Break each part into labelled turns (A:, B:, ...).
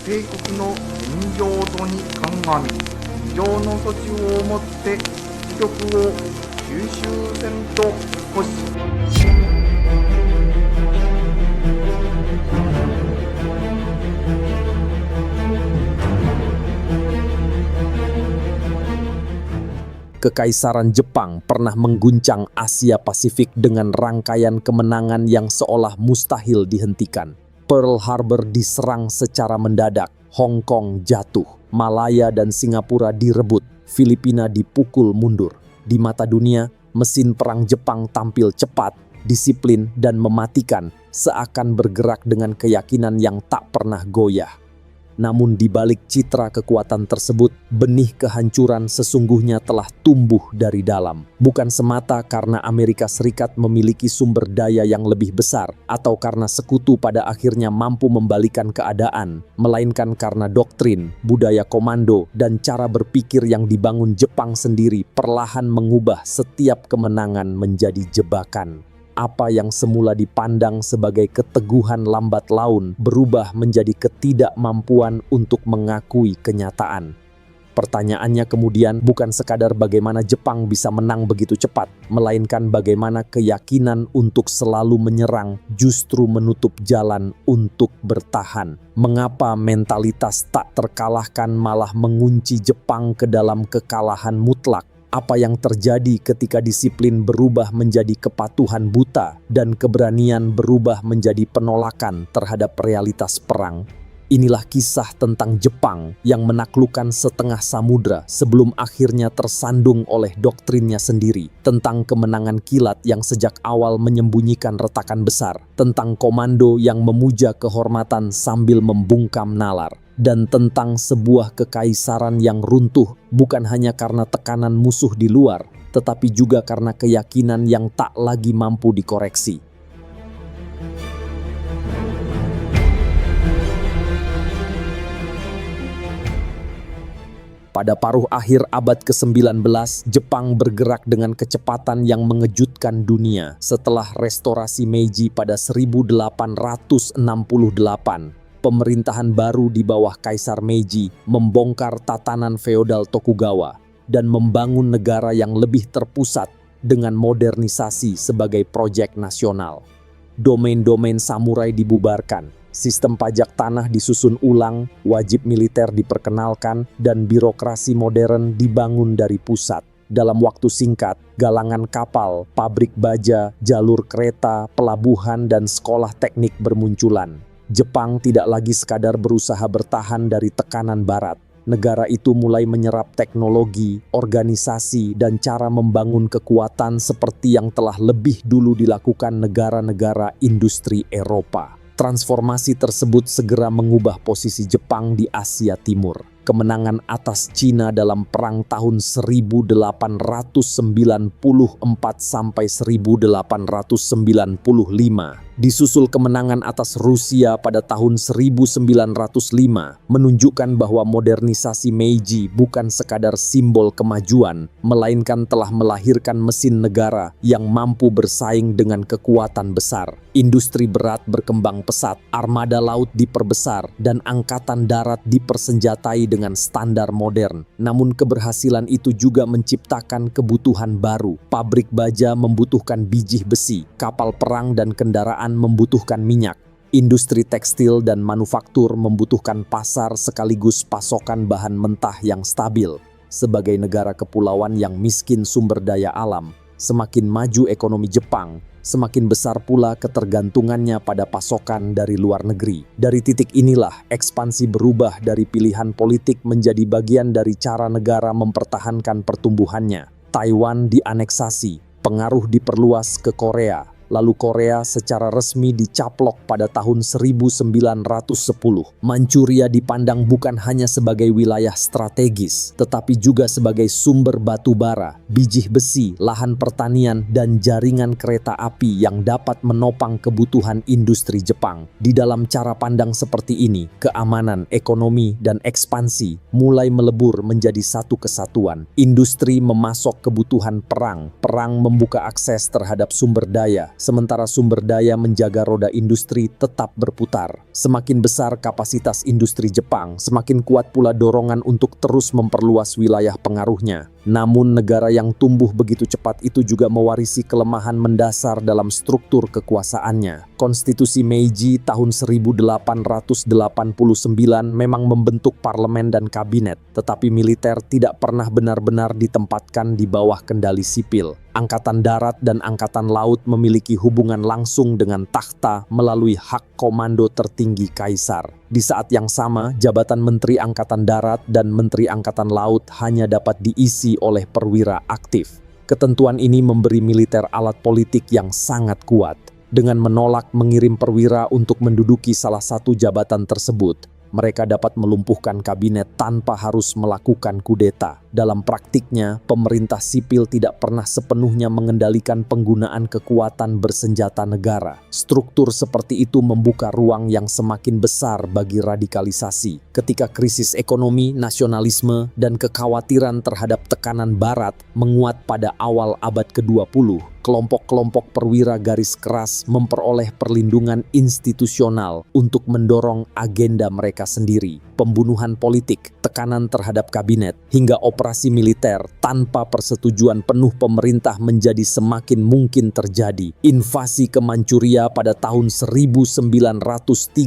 A: 米国の現状度に鑑み、以上の措置をもって出力を吸収せんと保し。
B: Kekaisaran Jepang pernah mengguncang Asia Pasifik dengan rangkaian kemenangan yang seolah mustahil dihentikan. Pearl Harbor diserang secara mendadak, Hong Kong jatuh, Malaya dan Singapura direbut, Filipina dipukul mundur. Di mata dunia, mesin perang Jepang tampil cepat, disiplin dan mematikan, seakan bergerak dengan keyakinan yang tak pernah goyah. Namun di balik citra kekuatan tersebut, benih kehancuran sesungguhnya telah tumbuh dari dalam. Bukan semata karena Amerika Serikat memiliki sumber daya yang lebih besar, atau karena sekutu pada akhirnya mampu membalikan keadaan, melainkan karena doktrin, budaya komando, dan cara berpikir yang dibangun Jepang sendiri perlahan mengubah setiap kemenangan menjadi jebakan. Apa yang semula dipandang sebagai keteguhan lambat laun berubah menjadi ketidakmampuan untuk mengakui kenyataan. Pertanyaannya kemudian bukan sekadar bagaimana Jepang bisa menang begitu cepat, melainkan bagaimana keyakinan untuk selalu menyerang justru menutup jalan untuk bertahan. Mengapa mentalitas tak terkalahkan malah mengunci Jepang ke dalam kekalahan mutlak? Apa yang terjadi ketika disiplin berubah menjadi kepatuhan buta dan keberanian berubah menjadi penolakan terhadap realitas perang? Inilah kisah tentang Jepang yang menaklukkan setengah samudra sebelum akhirnya tersandung oleh doktrinnya sendiri. Tentang kemenangan kilat yang sejak awal menyembunyikan retakan besar. Tentang komando yang memuja kehormatan sambil membungkam nalar. Dan tentang sebuah kekaisaran yang runtuh bukan hanya karena tekanan musuh di luar, tetapi juga karena keyakinan yang tak lagi mampu dikoreksi. Pada paruh akhir abad ke-19, Jepang bergerak dengan kecepatan yang mengejutkan dunia setelah restorasi Meiji pada 1868. Pemerintahan baru di bawah Kaisar Meiji membongkar tatanan feodal Tokugawa dan membangun negara yang lebih terpusat dengan modernisasi sebagai proyek nasional. Domain-domain samurai dibubarkan, sistem pajak tanah disusun ulang, wajib militer diperkenalkan, dan birokrasi modern dibangun dari pusat. Dalam waktu singkat, galangan kapal, pabrik baja, jalur kereta, pelabuhan, dan sekolah teknik bermunculan. Jepang tidak lagi sekadar berusaha bertahan dari tekanan barat. Negara itu mulai menyerap teknologi, organisasi, dan cara membangun kekuatan seperti yang telah lebih dulu dilakukan negara-negara industri Eropa. Transformasi tersebut segera mengubah posisi Jepang di Asia Timur. Kemenangan atas Cina dalam perang tahun 1894 sampai 1895, disusul kemenangan atas Rusia pada tahun 1905, menunjukkan bahwa modernisasi Meiji bukan sekadar simbol kemajuan, melainkan telah melahirkan mesin negara yang mampu bersaing dengan kekuatan besar. Industri berat berkembang pesat, armada laut diperbesar, dan angkatan darat dipersenjatai dengan standar modern. Namun keberhasilan itu juga menciptakan kebutuhan baru. Pabrik baja membutuhkan biji besi, kapal perang dan kendaraan membutuhkan minyak. Industri tekstil dan manufaktur membutuhkan pasar sekaligus pasokan bahan mentah yang stabil. Sebagai negara kepulauan yang miskin sumber daya alam, semakin maju ekonomi Jepang, semakin besar pula ketergantungannya pada pasokan dari luar negeri. Dari titik inilah ekspansi berubah dari pilihan politik menjadi bagian dari cara negara mempertahankan pertumbuhannya. Taiwan dianeksasi, pengaruh diperluas ke Korea. Lalu Korea secara resmi dicaplok pada tahun 1910. Manchuria dipandang bukan hanya sebagai wilayah strategis, tetapi juga sebagai sumber batu bara, biji besi, lahan pertanian, dan jaringan kereta api yang dapat menopang kebutuhan industri Jepang. Di dalam cara pandang seperti ini, keamanan, ekonomi, dan ekspansi mulai melebur menjadi satu kesatuan. Industri memasok kebutuhan perang, perang membuka akses terhadap sumber daya, sementara sumber daya menjaga roda industri tetap berputar. Semakin besar kapasitas industri Jepang, semakin kuat pula dorongan untuk terus memperluas wilayah pengaruhnya. Namun negara yang tumbuh begitu cepat itu juga mewarisi kelemahan mendasar dalam struktur kekuasaannya. Konstitusi Meiji tahun 1889 memang membentuk parlemen dan kabinet, tetapi militer tidak pernah benar-benar ditempatkan di bawah kendali sipil. Angkatan darat dan angkatan laut memiliki hubungan langsung dengan takhta melalui hak komando tertinggi kaisar. Di saat yang sama, jabatan Menteri Angkatan Darat dan Menteri Angkatan Laut hanya dapat diisi oleh perwira aktif. Ketentuan ini memberi militer alat politik yang sangat kuat. Dengan menolak mengirim perwira untuk menduduki salah satu jabatan tersebut, mereka dapat melumpuhkan kabinet tanpa harus melakukan kudeta. Dalam praktiknya, pemerintah sipil tidak pernah sepenuhnya mengendalikan penggunaan kekuatan bersenjata negara. Struktur seperti itu membuka ruang yang semakin besar bagi radikalisasi. Ketika krisis ekonomi, nasionalisme, dan kekhawatiran terhadap tekanan Barat menguat pada awal abad ke-20, kelompok-kelompok perwira garis keras memperoleh perlindungan institusional untuk mendorong agenda mereka sendiri. Pembunuhan politik, tekanan terhadap kabinet, hingga operasi militer tanpa persetujuan penuh pemerintah menjadi semakin mungkin terjadi. Invasi ke Manchuria pada tahun 1931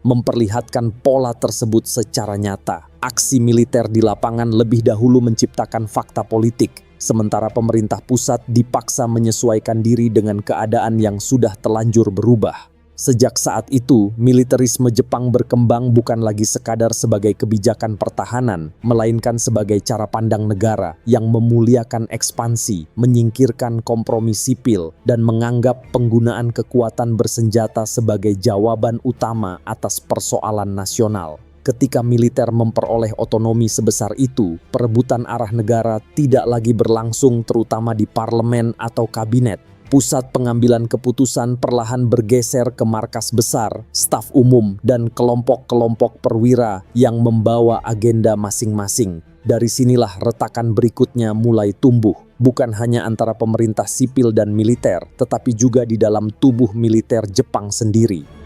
B: memperlihatkan pola tersebut secara nyata. Aksi militer di lapangan lebih dahulu menciptakan fakta politik, sementara pemerintah pusat dipaksa menyesuaikan diri dengan keadaan yang sudah telanjur berubah. Sejak saat itu, militerisme Jepang berkembang bukan lagi sekadar sebagai kebijakan pertahanan, melainkan sebagai cara pandang negara yang memuliakan ekspansi, menyingkirkan kompromi sipil, dan menganggap penggunaan kekuatan bersenjata sebagai jawaban utama atas persoalan nasional. Ketika militer memperoleh otonomi sebesar itu, perebutan arah negara tidak lagi berlangsung terutama di parlemen atau kabinet. Pusat pengambilan keputusan perlahan bergeser ke markas besar, staf umum, dan kelompok-kelompok perwira yang membawa agenda masing-masing. Dari sinilah retakan berikutnya mulai tumbuh, bukan hanya antara pemerintah sipil dan militer, tetapi juga di dalam tubuh militer Jepang sendiri.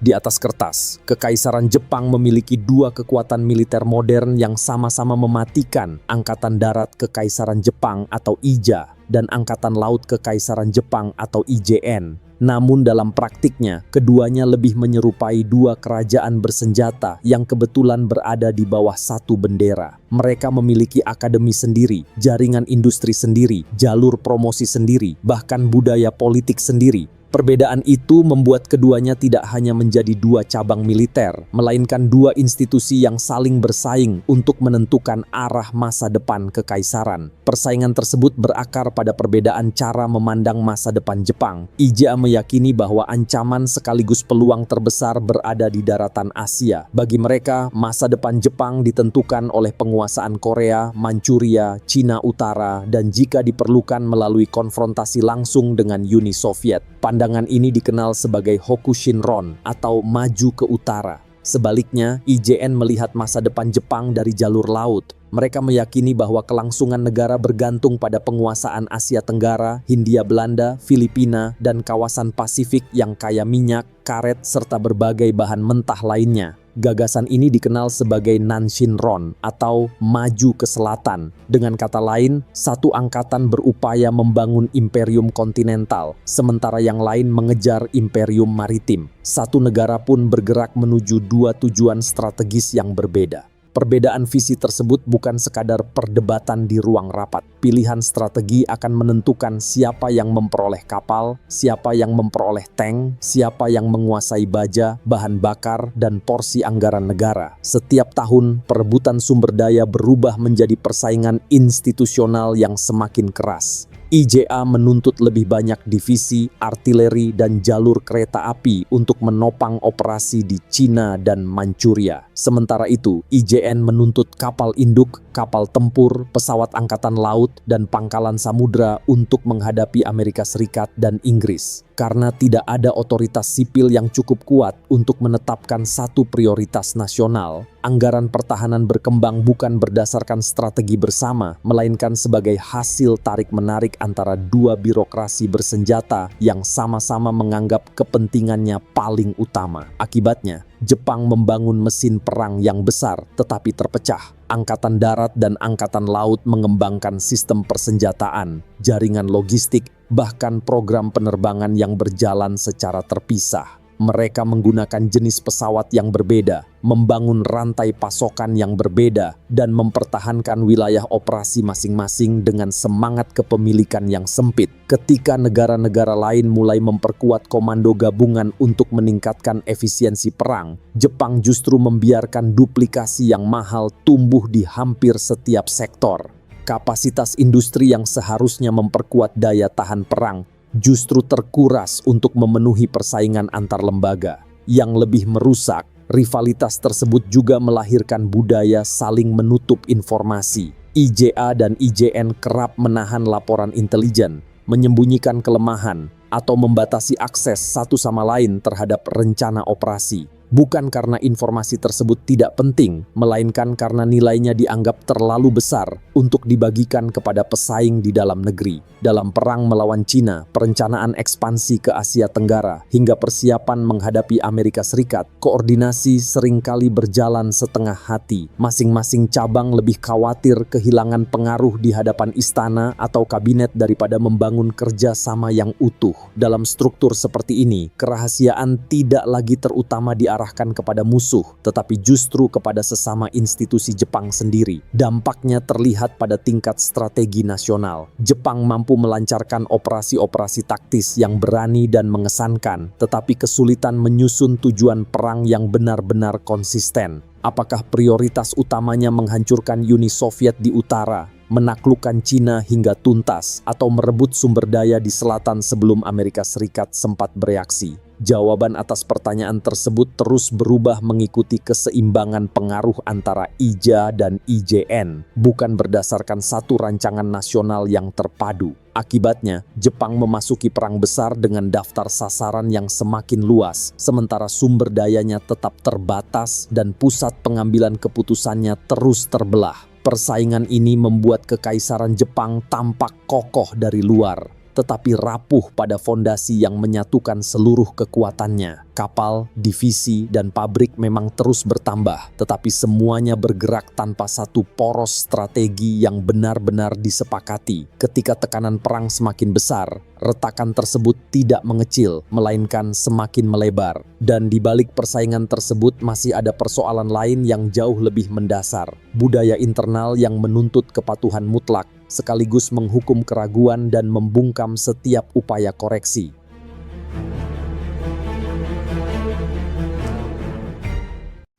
B: Di atas kertas, Kekaisaran Jepang memiliki dua kekuatan militer modern yang sama-sama mematikan: Angkatan Darat Kekaisaran Jepang atau IJA dan Angkatan Laut Kekaisaran Jepang atau IJN. Namun dalam praktiknya, keduanya lebih menyerupai dua kerajaan bersenjata yang kebetulan berada di bawah satu bendera. Mereka memiliki akademi sendiri, jaringan industri sendiri, jalur promosi sendiri, bahkan budaya politik sendiri. Perbedaan itu membuat keduanya tidak hanya menjadi dua cabang militer, melainkan dua institusi yang saling bersaing untuk menentukan arah masa depan kekaisaran. Persaingan tersebut berakar pada perbedaan cara memandang masa depan Jepang. IJA meyakini bahwa ancaman sekaligus peluang terbesar berada di daratan Asia. Bagi mereka, masa depan Jepang ditentukan oleh penguasaan Korea, Manchuria, Cina Utara, dan jika diperlukan melalui konfrontasi langsung dengan Uni Soviet. Pandangan ini dikenal sebagai Hokushinron atau maju ke utara. Sebaliknya, IJN melihat masa depan Jepang dari jalur laut. Mereka meyakini bahwa kelangsungan negara bergantung pada penguasaan Asia Tenggara, Hindia Belanda, Filipina, dan kawasan Pasifik yang kaya minyak, karet, serta berbagai bahan mentah lainnya. Gagasan ini dikenal sebagai Nanshinron atau maju ke selatan. Dengan kata lain, satu angkatan berupaya membangun imperium kontinental, sementara yang lain mengejar imperium maritim. Satu negara pun bergerak menuju dua tujuan strategis yang berbeda. Perbedaan visi tersebut bukan sekadar perdebatan di ruang rapat. Pilihan strategi akan menentukan siapa yang memperoleh kapal, siapa yang memperoleh tank, siapa yang menguasai baja, bahan bakar, dan porsi anggaran negara. Setiap tahun, perebutan sumber daya berubah menjadi persaingan institusional yang semakin keras. IJA menuntut lebih banyak divisi, artileri, dan jalur kereta api untuk menopang operasi di Cina dan Manchuria. Sementara itu, IJN menuntut kapal induk, kapal tempur, pesawat angkatan laut, dan pangkalan samudra untuk menghadapi Amerika Serikat dan Inggris. Karena tidak ada otoritas sipil yang cukup kuat untuk menetapkan satu prioritas nasional, anggaran pertahanan berkembang bukan berdasarkan strategi bersama, melainkan sebagai hasil tarik-menarik antara dua birokrasi bersenjata yang sama-sama menganggap kepentingannya paling utama. Akibatnya, Jepang membangun mesin perang yang besar tetapi terpecah. Angkatan darat dan angkatan laut mengembangkan sistem persenjataan, jaringan logistik, bahkan program penerbangan yang berjalan secara terpisah. Mereka menggunakan jenis pesawat yang berbeda, membangun rantai pasokan yang berbeda, dan mempertahankan wilayah operasi masing-masing dengan semangat kepemilikan yang sempit. Ketika negara-negara lain mulai memperkuat komando gabungan untuk meningkatkan efisiensi perang, Jepang justru membiarkan duplikasi yang mahal tumbuh di hampir setiap sektor. Kapasitas industri yang seharusnya memperkuat daya tahan perang justru terkuras untuk memenuhi persaingan antar lembaga. Yang lebih merusak, rivalitas tersebut juga melahirkan budaya saling menutup informasi. IJA dan IJN kerap menahan laporan intelijen, menyembunyikan kelemahan, atau membatasi akses satu sama lain terhadap rencana operasi. Bukan karena informasi tersebut tidak penting, melainkan karena nilainya dianggap terlalu besar untuk dibagikan kepada pesaing di dalam negeri. Dalam perang melawan Cina, perencanaan ekspansi ke Asia Tenggara, hingga persiapan menghadapi Amerika Serikat, koordinasi seringkali berjalan setengah hati. Masing-masing cabang lebih khawatir kehilangan pengaruh di hadapan istana atau kabinet daripada membangun kerjasama yang utuh. Dalam struktur seperti ini, kerahasiaan tidak lagi terutama diarahkan kepada musuh, tetapi justru kepada sesama institusi Jepang sendiri. Dampaknya terlihat pada tingkat strategi nasional. Jepang mampu melancarkan operasi-operasi taktis yang berani dan mengesankan, tetapi kesulitan menyusun tujuan perang yang benar-benar konsisten. Apakah prioritas utamanya menghancurkan Uni Soviet di utara, menaklukkan Cina hingga tuntas, atau merebut sumber daya di selatan sebelum Amerika Serikat sempat bereaksi? Jawaban atas pertanyaan tersebut terus berubah mengikuti keseimbangan pengaruh antara IJA dan IJN, bukan berdasarkan satu rancangan nasional yang terpadu. Akibatnya, Jepang memasuki perang besar dengan daftar sasaran yang semakin luas, sementara sumber dayanya tetap terbatas dan pusat pengambilan keputusannya terus terbelah. Persaingan ini membuat kekaisaran Jepang tampak kokoh dari luar, tetapi rapuh pada fondasi yang menyatukan seluruh kekuatannya. Kapal, divisi, dan pabrik memang terus bertambah, tetapi semuanya bergerak tanpa satu poros strategi yang benar-benar disepakati. Ketika tekanan perang semakin besar, retakan tersebut tidak mengecil, melainkan semakin melebar. Dan di balik persaingan tersebut masih ada persoalan lain yang jauh lebih mendasar. Budaya internal yang menuntut kepatuhan mutlak, sekaligus menghukum keraguan dan membungkam setiap upaya koreksi.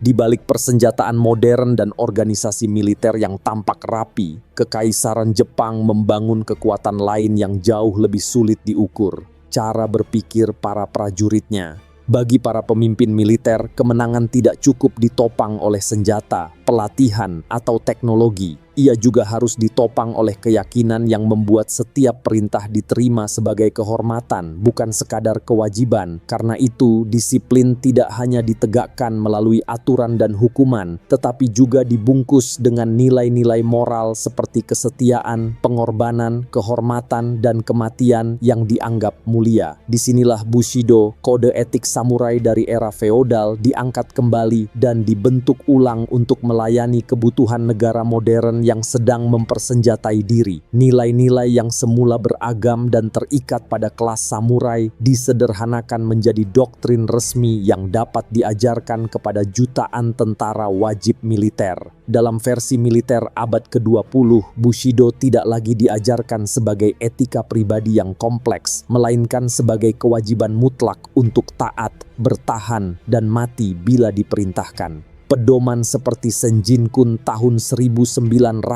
B: Di balik persenjataan modern dan organisasi militer yang tampak rapi, Kekaisaran Jepang membangun kekuatan lain yang jauh lebih sulit diukur: cara berpikir para prajuritnya. Bagi para pemimpin militer, kemenangan tidak cukup ditopang oleh senjata, pelatihan, atau teknologi. Ia juga harus ditopang oleh keyakinan yang membuat setiap perintah diterima sebagai kehormatan, bukan sekadar kewajiban. Karena itu, disiplin tidak hanya ditegakkan melalui aturan dan hukuman, tetapi juga dibungkus dengan nilai-nilai moral seperti kesetiaan, pengorbanan, kehormatan, dan kematian yang dianggap mulia. Disinilah Bushido, kode etik samurai dari era feodal, diangkat kembali dan dibentuk ulang untuk melayani kebutuhan negara modern yang sedang mempersenjatai diri. Nilai-nilai yang semula beragam dan terikat pada kelas samurai disederhanakan menjadi doktrin resmi yang dapat diajarkan kepada jutaan tentara wajib militer. Dalam versi militer abad ke-20, Bushido tidak lagi diajarkan sebagai etika pribadi yang kompleks, melainkan sebagai kewajiban mutlak untuk taat, bertahan, dan mati bila diperintahkan. Pedoman seperti Senjin Kun tahun 1941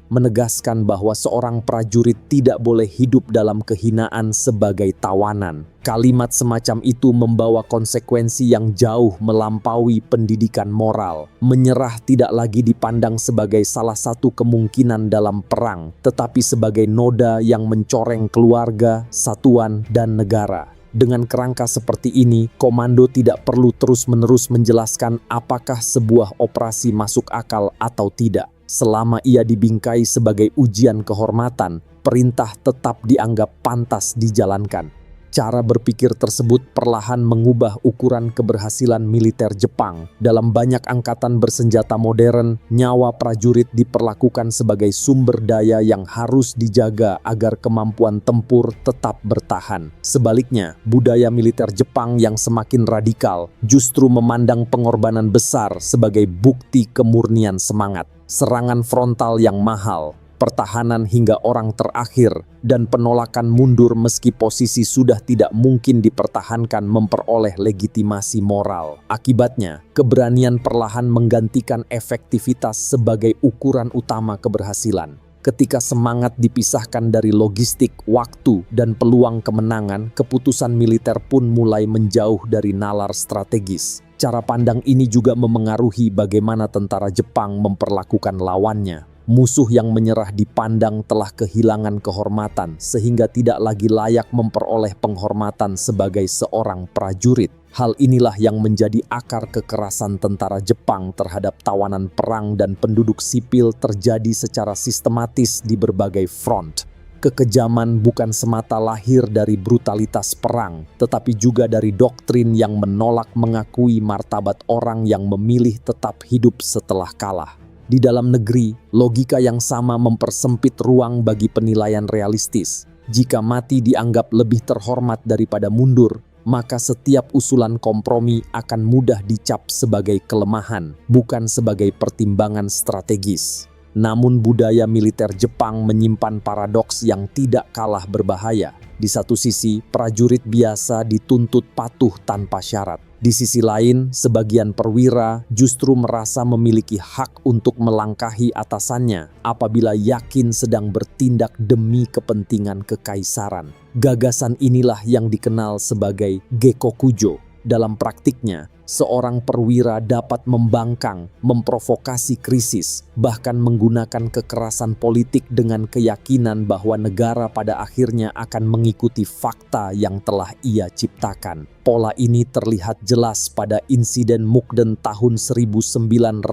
B: menegaskan bahwa seorang prajurit tidak boleh hidup dalam kehinaan sebagai tawanan. Kalimat semacam itu membawa konsekuensi yang jauh melampaui pendidikan moral. Menyerah tidak lagi dipandang sebagai salah satu kemungkinan dalam perang, tetapi sebagai noda yang mencoreng keluarga, satuan, dan negara. Dengan kerangka seperti ini, komando tidak perlu terus-menerus menjelaskan apakah sebuah operasi masuk akal atau tidak. Selama ia dibingkai sebagai ujian kehormatan, perintah tetap dianggap pantas dijalankan. Cara berpikir tersebut perlahan mengubah ukuran keberhasilan militer Jepang. Dalam banyak angkatan bersenjata modern, nyawa prajurit diperlakukan sebagai sumber daya yang harus dijaga agar kemampuan tempur tetap bertahan. Sebaliknya, budaya militer Jepang yang semakin radikal justru memandang pengorbanan besar sebagai bukti kemurnian semangat. Serangan frontal yang mahal, pertahanan hingga orang terakhir, dan penolakan mundur meski posisi sudah tidak mungkin dipertahankan memperoleh legitimasi moral. Akibatnya, keberanian perlahan menggantikan efektivitas sebagai ukuran utama keberhasilan. Ketika semangat dipisahkan dari logistik, waktu, dan peluang kemenangan, keputusan militer pun mulai menjauh dari nalar strategis. Cara pandang ini juga memengaruhi bagaimana tentara Jepang memperlakukan lawannya. Musuh yang menyerah dipandang telah kehilangan kehormatan sehingga tidak lagi layak memperoleh penghormatan sebagai seorang prajurit. Hal inilah yang menjadi akar kekerasan tentara Jepang terhadap tawanan perang dan penduduk sipil terjadi secara sistematis di berbagai front. Kekejaman bukan semata lahir dari brutalitas perang, tetapi juga dari doktrin yang menolak mengakui martabat orang yang memilih tetap hidup setelah kalah. Di dalam negeri, logika yang sama mempersempit ruang bagi penilaian realistis. Jika mati dianggap lebih terhormat daripada mundur, maka setiap usulan kompromi akan mudah dicap sebagai kelemahan, bukan sebagai pertimbangan strategis. Namun budaya militer Jepang menyimpan paradoks yang tidak kalah berbahaya. Di satu sisi, prajurit biasa dituntut patuh tanpa syarat. Di sisi lain, sebagian perwira justru merasa memiliki hak untuk melangkahi atasannya apabila yakin sedang bertindak demi kepentingan kekaisaran. Gagasan inilah yang dikenal sebagai Gekokujo. Dalam praktiknya, seorang perwira dapat membangkang, memprovokasi krisis, bahkan menggunakan kekerasan politik dengan keyakinan bahwa negara pada akhirnya akan mengikuti fakta yang telah ia ciptakan. Pola ini terlihat jelas pada insiden Mukden tahun 1931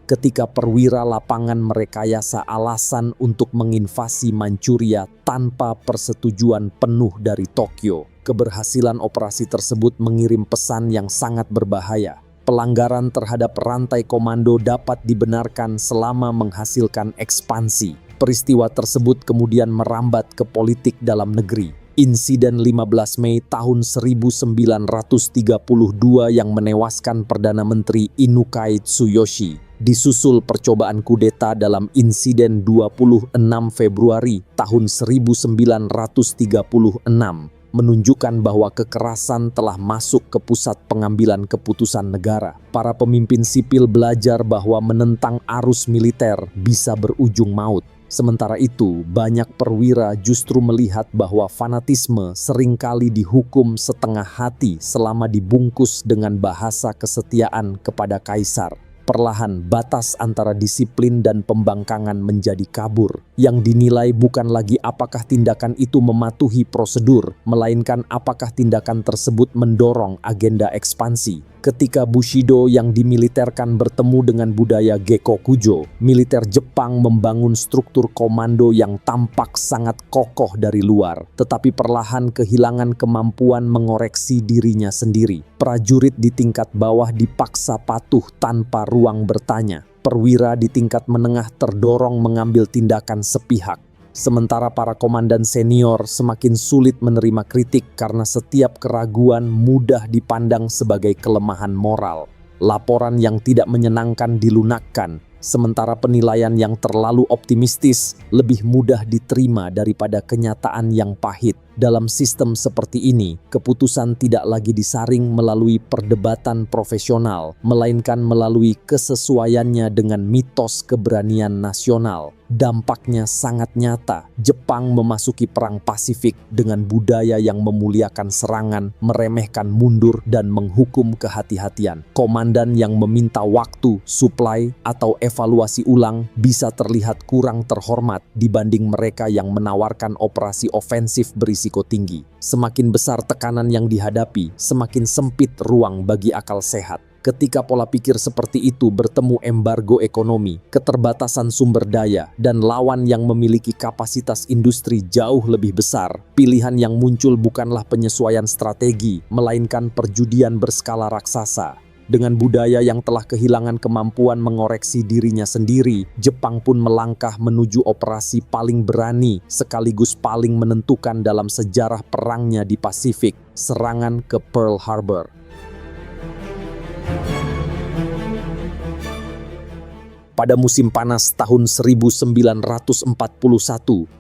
B: ketika perwira lapangan merekayasa alasan untuk menginvasi Manchuria tanpa persetujuan penuh dari Tokyo. Keberhasilan operasi tersebut mengirim pesan yang sangat berbahaya. Pelanggaran terhadap rantai komando dapat dibenarkan selama menghasilkan ekspansi. Peristiwa tersebut kemudian merambat ke politik dalam negeri. Insiden 15 Mei tahun 1932 yang menewaskan Perdana Menteri Inukai Tsuyoshi disusul percobaan kudeta dalam insiden 26 Februari tahun 1936. Menunjukkan bahwa kekerasan telah masuk ke pusat pengambilan keputusan negara. Para pemimpin sipil belajar bahwa menentang arus militer bisa berujung maut. Sementara itu, banyak perwira justru melihat bahwa fanatisme seringkali dihukum setengah hati selama dibungkus dengan bahasa kesetiaan kepada kaisar. Perlahan batas antara disiplin dan pembangkangan menjadi kabur. Yang dinilai bukan lagi apakah tindakan itu mematuhi prosedur, melainkan apakah tindakan tersebut mendorong agenda ekspansi. Ketika Bushido yang dimiliterkan bertemu dengan budaya Gekokujo, militer Jepang membangun struktur komando yang tampak sangat kokoh dari luar, tetapi perlahan kehilangan kemampuan mengoreksi dirinya sendiri. Prajurit di tingkat bawah dipaksa patuh tanpa ruang bertanya. Perwira di tingkat menengah terdorong mengambil tindakan sepihak. Sementara para komandan senior semakin sulit menerima kritik karena setiap keraguan mudah dipandang sebagai kelemahan moral. Laporan yang tidak menyenangkan dilunakkan, Sementara penilaian yang terlalu optimistis lebih mudah diterima daripada kenyataan yang pahit. Dalam sistem seperti ini, keputusan tidak lagi disaring melalui perdebatan profesional, melainkan melalui kesesuaiannya dengan mitos keberanian nasional. Dampaknya sangat nyata. Jepang memasuki Perang Pasifik dengan budaya yang memuliakan serangan, meremehkan mundur, dan menghukum kehati-hatian. Komandan yang meminta waktu, suplai, atau evaluasi ulang bisa terlihat kurang terhormat dibanding mereka yang menawarkan operasi ofensif berisiko tinggi. Semakin besar tekanan yang dihadapi, semakin sempit ruang bagi akal sehat. Ketika pola pikir seperti itu bertemu embargo ekonomi, keterbatasan sumber daya, dan lawan yang memiliki kapasitas industri jauh lebih besar, pilihan yang muncul bukanlah penyesuaian strategi, melainkan perjudian berskala raksasa. Dengan budaya yang telah kehilangan kemampuan mengoreksi dirinya sendiri, Jepang pun melangkah menuju operasi paling berani sekaligus paling menentukan dalam sejarah perangnya di Pasifik, serangan ke Pearl Harbor. Pada musim panas tahun 1941,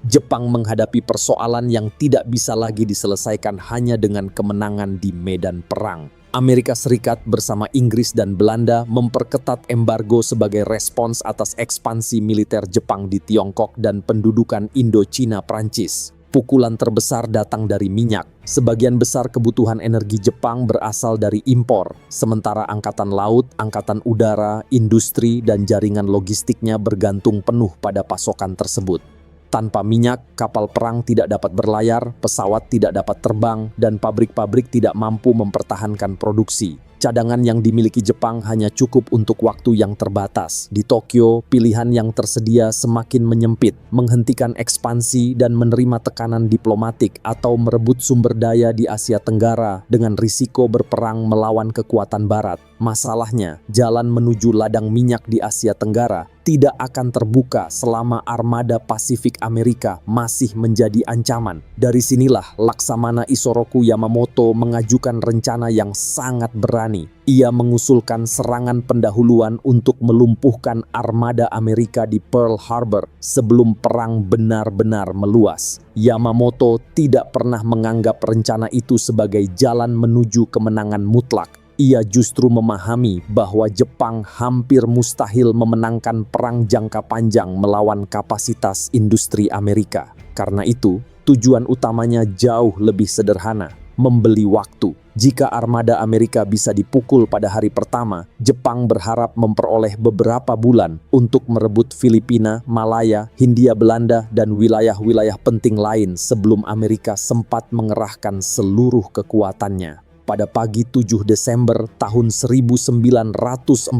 B: Jepang menghadapi persoalan yang tidak bisa lagi diselesaikan hanya dengan kemenangan di medan perang. Amerika Serikat bersama Inggris dan Belanda memperketat embargo sebagai respons atas ekspansi militer Jepang di Tiongkok dan pendudukan Indochina Prancis. Pukulan terbesar datang dari minyak. Sebagian besar kebutuhan energi Jepang berasal dari impor, sementara angkatan laut, angkatan udara, industri, dan jaringan logistiknya bergantung penuh pada pasokan tersebut. Tanpa minyak, kapal perang tidak dapat berlayar, pesawat tidak dapat terbang, dan pabrik-pabrik tidak mampu mempertahankan produksi. Cadangan yang dimiliki Jepang hanya cukup untuk waktu yang terbatas. Di Tokyo, pilihan yang tersedia semakin menyempit, menghentikan ekspansi dan menerima tekanan diplomatik atau merebut sumber daya di Asia Tenggara dengan risiko berperang melawan kekuatan Barat. Masalahnya, jalan menuju ladang minyak di Asia Tenggara tidak akan terbuka selama armada Pasifik Amerika masih menjadi ancaman. Dari sinilah Laksamana Isoroku Yamamoto mengajukan rencana yang sangat berani. Ia mengusulkan serangan pendahuluan untuk melumpuhkan armada Amerika di Pearl Harbor sebelum perang benar-benar meluas. Yamamoto tidak pernah menganggap rencana itu sebagai jalan menuju kemenangan mutlak. Ia justru memahami bahwa Jepang hampir mustahil memenangkan perang jangka panjang melawan kapasitas industri Amerika. Karena itu, tujuan utamanya jauh lebih sederhana, membeli waktu. Jika armada Amerika bisa dipukul pada hari pertama, Jepang berharap memperoleh beberapa bulan untuk merebut Filipina, Malaya, Hindia Belanda, dan wilayah-wilayah penting lain sebelum Amerika sempat mengerahkan seluruh kekuatannya. Pada pagi 7 Desember tahun 1941,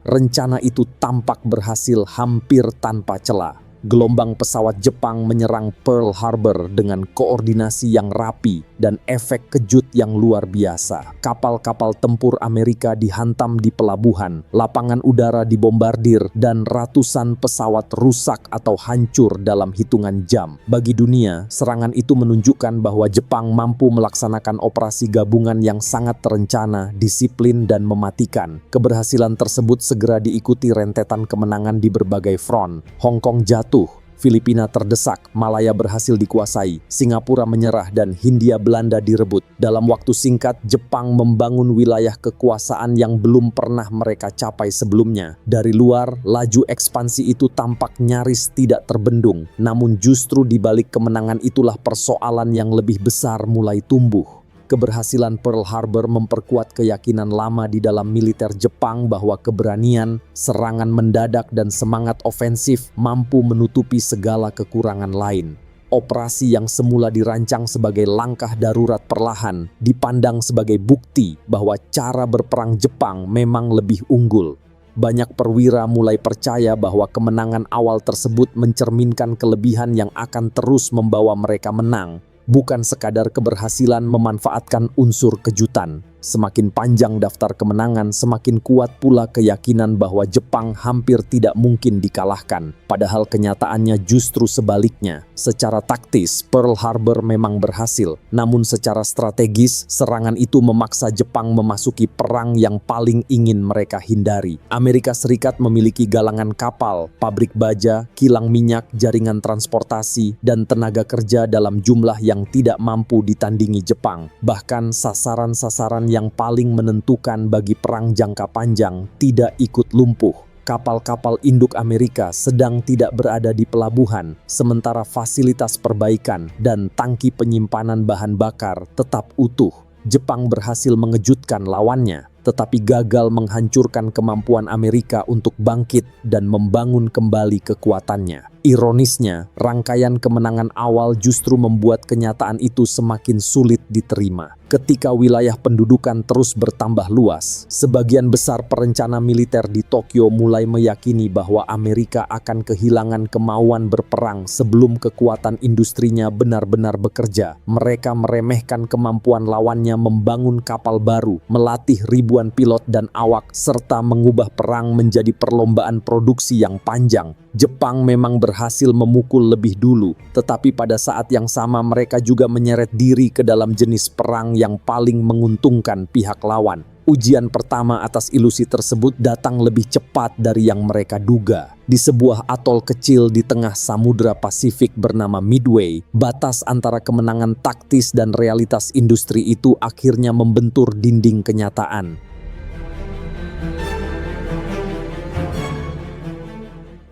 B: rencana itu tampak berhasil hampir tanpa celah. Gelombang pesawat Jepang menyerang Pearl Harbor dengan koordinasi yang rapi dan efek kejut yang luar biasa. Kapal-kapal tempur Amerika dihantam di pelabuhan, lapangan udara dibombardir, dan ratusan pesawat rusak atau hancur dalam hitungan jam. Bagi dunia, serangan itu menunjukkan bahwa Jepang mampu melaksanakan operasi gabungan yang sangat terencana, disiplin, dan mematikan. Keberhasilan tersebut segera diikuti rentetan kemenangan di berbagai front. Hong Kong jatuh, Filipina terdesak, Malaya berhasil dikuasai, Singapura menyerah, dan Hindia Belanda direbut. Dalam waktu singkat, Jepang membangun wilayah kekuasaan yang belum pernah mereka capai sebelumnya. Dari luar, laju ekspansi itu tampak nyaris tidak terbendung. Namun justru di balik kemenangan itulah persoalan yang lebih besar mulai tumbuh. Keberhasilan Pearl Harbor memperkuat keyakinan lama di dalam militer Jepang bahwa keberanian, serangan mendadak, dan semangat ofensif mampu menutupi segala kekurangan lain. Operasi yang semula dirancang sebagai langkah darurat perlahan dipandang sebagai bukti bahwa cara berperang Jepang memang lebih unggul. Banyak perwira mulai percaya bahwa kemenangan awal tersebut mencerminkan kelebihan yang akan terus membawa mereka menang, bukan sekadar keberhasilan memanfaatkan unsur kejutan. Semakin panjang daftar kemenangan, semakin kuat pula keyakinan bahwa Jepang hampir tidak mungkin dikalahkan. Padahal kenyataannya justru sebaliknya. Secara taktis, Pearl Harbor memang berhasil. Namun secara strategis, serangan itu memaksa Jepang memasuki perang yang paling ingin mereka hindari. Amerika Serikat memiliki galangan kapal, pabrik baja, kilang minyak, jaringan transportasi, dan tenaga kerja dalam jumlah yang tidak mampu ditandingi Jepang. Bahkan sasaran-sasaran yang paling menentukan bagi perang jangka panjang tidak ikut lumpuh. Kapal-kapal induk Amerika sedang tidak berada di pelabuhan, sementara fasilitas perbaikan dan tangki penyimpanan bahan bakar tetap utuh. Jepang berhasil mengejutkan lawannya, tetapi gagal menghancurkan kemampuan Amerika untuk bangkit dan membangun kembali kekuatannya. Ironisnya, rangkaian kemenangan awal justru membuat kenyataan itu semakin sulit diterima. Ketika wilayah pendudukan terus bertambah luas, sebagian besar perencana militer di Tokyo mulai meyakini bahwa Amerika akan kehilangan kemauan berperang sebelum kekuatan industrinya benar-benar bekerja. Mereka meremehkan kemampuan lawannya membangun kapal baru, melatih ribuan pilot dan awak, serta mengubah perang menjadi perlombaan produksi yang panjang. Jepang memang berhasil memukul lebih dulu, tetapi pada saat yang sama mereka juga menyeret diri ke dalam jenis perang yang paling menguntungkan pihak lawan. Ujian pertama atas ilusi tersebut datang lebih cepat dari yang mereka duga. Di sebuah atol kecil di tengah Samudra Pasifik bernama Midway, batas antara kemenangan taktis dan realitas industri itu akhirnya membentur dinding kenyataan.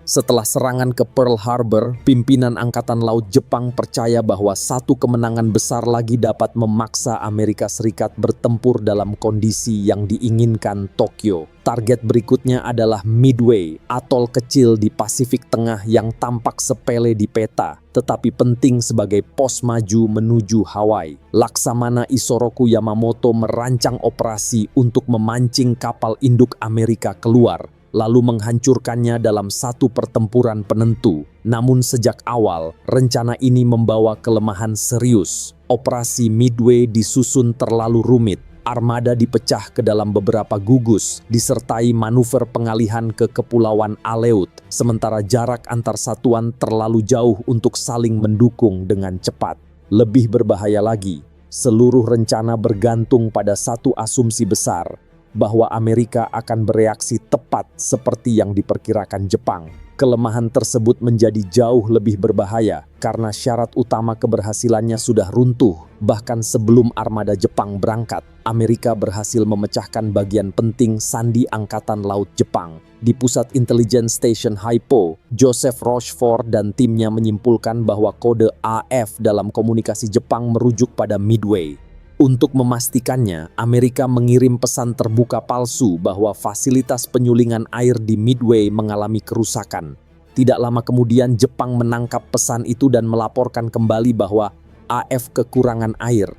B: Setelah serangan ke Pearl Harbor, pimpinan Angkatan Laut Jepang percaya bahwa satu kemenangan besar lagi dapat memaksa Amerika Serikat bertempur dalam kondisi yang diinginkan Tokyo. Target berikutnya adalah Midway, atol kecil di Pasifik Tengah yang tampak sepele di peta, tetapi penting sebagai pos maju menuju Hawaii. Laksamana Isoroku Yamamoto merancang operasi untuk memancing kapal induk Amerika keluar, lalu menghancurkannya dalam satu pertempuran penentu. Namun sejak awal, rencana ini membawa kelemahan serius. Operasi Midway disusun terlalu rumit. Armada dipecah ke dalam beberapa gugus, disertai manuver pengalihan ke Kepulauan Aleut, sementara jarak antar satuan terlalu jauh untuk saling mendukung dengan cepat. Lebih berbahaya lagi, seluruh rencana bergantung pada satu asumsi besar, bahwa Amerika akan bereaksi tepat seperti yang diperkirakan Jepang. Kelemahan tersebut menjadi jauh lebih berbahaya karena syarat utama keberhasilannya sudah runtuh. Bahkan sebelum armada Jepang berangkat, Amerika berhasil memecahkan bagian penting sandi Angkatan Laut Jepang. Di Pusat Intelligence Station Haipo, Joseph Rochefort dan timnya menyimpulkan bahwa kode AF dalam komunikasi Jepang merujuk pada Midway. Untuk memastikannya, Amerika mengirim pesan terbuka palsu bahwa fasilitas penyulingan air di Midway mengalami kerusakan. Tidak lama kemudian Jepang menangkap pesan itu dan melaporkan kembali bahwa AF kekurangan air.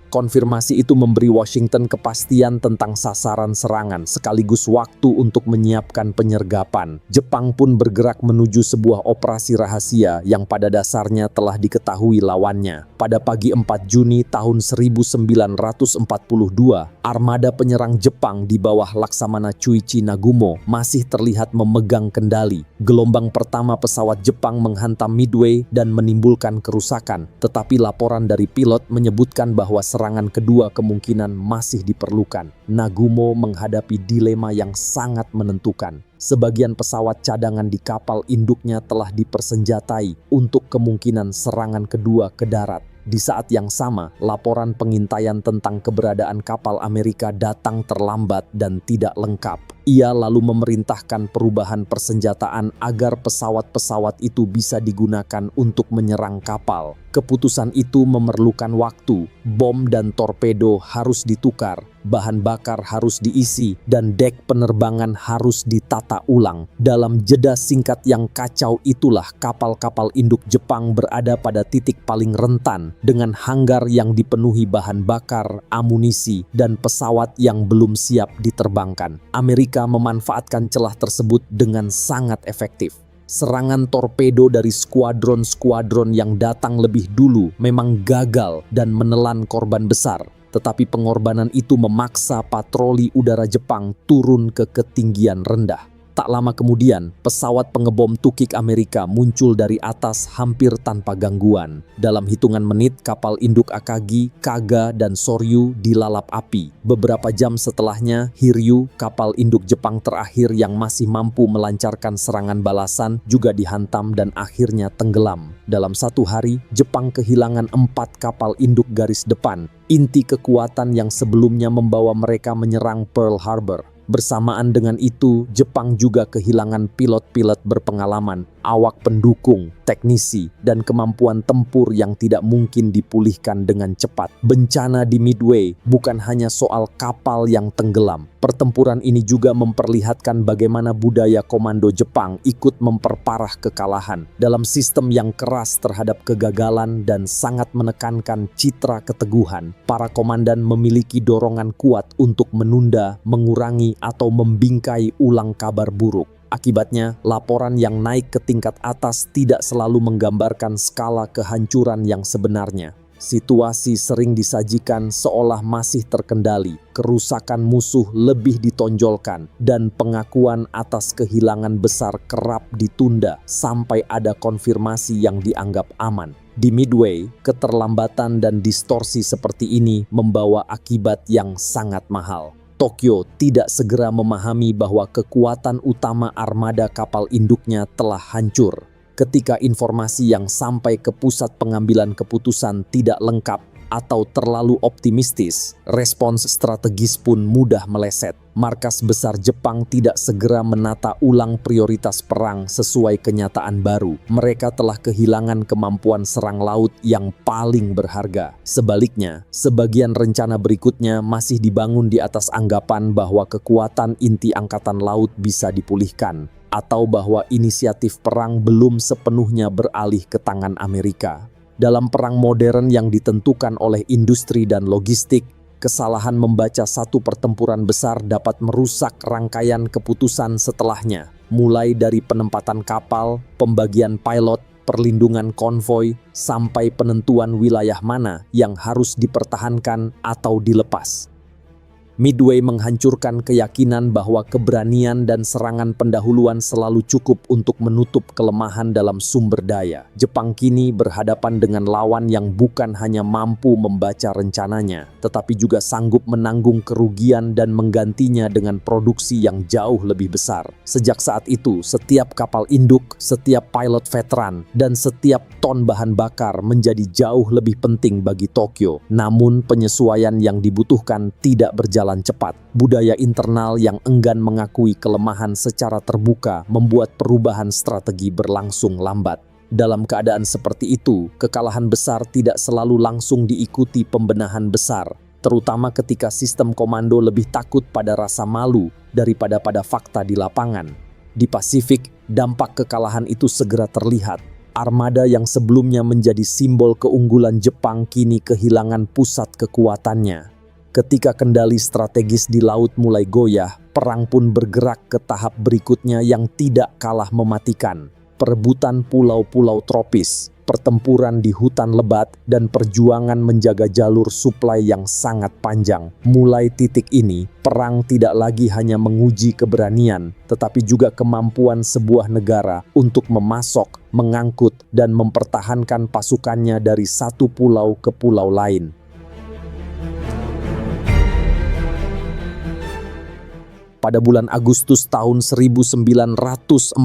B: Konfirmasi itu memberi Washington kepastian tentang sasaran serangan sekaligus waktu untuk menyiapkan penyergapan. Jepang pun bergerak menuju sebuah operasi rahasia yang pada dasarnya telah diketahui lawannya. Pada pagi 4 Juni tahun 1942, armada penyerang Jepang di bawah Laksamana Chuichi Nagumo masih terlihat memegang kendali. Gelombang pertama pesawat Jepang menghantam Midway dan menimbulkan kerusakan, tetapi laporan dari pilot menyebutkan bahwa serangan kedua kemungkinan masih diperlukan. Nagumo menghadapi dilema yang sangat menentukan. Sebagian pesawat cadangan di kapal induknya telah dipersenjatai untuk kemungkinan serangan kedua ke darat. Di saat yang sama, laporan pengintaian tentang keberadaan kapal Amerika datang terlambat dan tidak lengkap. Ia lalu memerintahkan perubahan persenjataan agar pesawat-pesawat itu bisa digunakan untuk menyerang kapal. Keputusan itu memerlukan waktu. Bom dan torpedo harus ditukar, bahan bakar harus diisi, dan dek penerbangan harus ditata ulang. Dalam jeda singkat yang kacau itulah kapal-kapal induk Jepang berada pada titik paling rentan, dengan hanggar yang dipenuhi bahan bakar, amunisi, dan pesawat yang belum siap diterbangkan. Amerika memanfaatkan celah tersebut dengan sangat efektif. Serangan torpedo dari skuadron-skuadron yang datang lebih dulu memang gagal dan menelan korban besar. tetapi pengorbanan itu memaksa patroli udara Jepang turun ke ketinggian rendah. Tak lama kemudian, pesawat pengebom tukik Amerika muncul dari atas hampir tanpa gangguan. Dalam hitungan menit, kapal induk Akagi, Kaga, dan Soryu dilalap api. Beberapa jam setelahnya, Hiryu, kapal induk Jepang terakhir yang masih mampu melancarkan serangan balasan, juga dihantam dan akhirnya tenggelam. Dalam satu hari, Jepang kehilangan 4 kapal induk garis depan, inti kekuatan yang sebelumnya membawa mereka menyerang Pearl Harbor. Bersamaan dengan itu, Jepang juga kehilangan pilot-pilot berpengalaman, awak pendukung, teknisi, dan kemampuan tempur yang tidak mungkin dipulihkan dengan cepat. Bencana di Midway bukan hanya soal kapal yang tenggelam. Pertempuran ini juga memperlihatkan bagaimana budaya komando Jepang ikut memperparah kekalahan. Dalam sistem yang keras terhadap kegagalan dan sangat menekankan citra keteguhan, para komandan memiliki dorongan kuat untuk menunda, mengurangi, atau membingkai ulang kabar buruk. Akibatnya, laporan yang naik ke tingkat atas tidak selalu menggambarkan skala kehancuran yang sebenarnya. Situasi sering disajikan seolah masih terkendali, kerusakan musuh lebih ditonjolkan, dan pengakuan atas kehilangan besar kerap ditunda sampai ada konfirmasi yang dianggap aman. Di Midway, keterlambatan dan distorsi seperti ini membawa akibat yang sangat mahal. Tokyo tidak segera memahami bahwa kekuatan utama armada kapal induknya telah hancur. Ketika informasi yang sampai ke pusat pengambilan keputusan tidak lengkap atau terlalu optimistis, respons strategis pun mudah meleset. Markas besar Jepang tidak segera menata ulang prioritas perang sesuai kenyataan baru. Mereka telah kehilangan kemampuan serang laut yang paling berharga. Sebaliknya, sebagian rencana berikutnya masih dibangun di atas anggapan bahwa kekuatan inti angkatan laut bisa dipulihkan, atau bahwa inisiatif perang belum sepenuhnya beralih ke tangan Amerika. Dalam perang modern yang ditentukan oleh industri dan logistik, kesalahan membaca satu pertempuran besar dapat merusak rangkaian keputusan setelahnya, mulai dari penempatan kapal, pembagian pilot, perlindungan konvoi, sampai penentuan wilayah mana yang harus dipertahankan atau dilepas. Midway menghancurkan keyakinan bahwa keberanian dan serangan pendahuluan selalu cukup untuk menutup kelemahan dalam sumber daya. Jepang kini berhadapan dengan lawan yang bukan hanya mampu membaca rencananya, tetapi juga sanggup menanggung kerugian dan menggantinya dengan produksi yang jauh lebih besar. Sejak saat itu, setiap kapal induk, setiap pilot veteran, dan setiap ton bahan bakar menjadi jauh lebih penting bagi Tokyo. Namun penyesuaian yang dibutuhkan tidak berjalan cepat. Budaya internal yang enggan mengakui kelemahan secara terbuka membuat perubahan strategi berlangsung lambat. Dalam keadaan seperti itu, kekalahan besar tidak selalu langsung diikuti pembenahan besar, terutama ketika sistem komando lebih takut pada rasa malu daripada pada fakta di lapangan. Di Pasifik, dampak kekalahan itu segera terlihat. Armada yang sebelumnya menjadi simbol keunggulan Jepang kini kehilangan pusat kekuatannya. Ketika kendali strategis di laut mulai goyah, perang pun bergerak ke tahap berikutnya yang tidak kalah mematikan. Perebutan pulau-pulau tropis, pertempuran di hutan lebat, dan perjuangan menjaga jalur suplai yang sangat panjang. Mulai titik ini, perang tidak lagi hanya menguji keberanian, tetapi juga kemampuan sebuah negara untuk memasok, mengangkut, dan mempertahankan pasukannya dari satu pulau ke pulau lain. Pada bulan Agustus tahun 1942,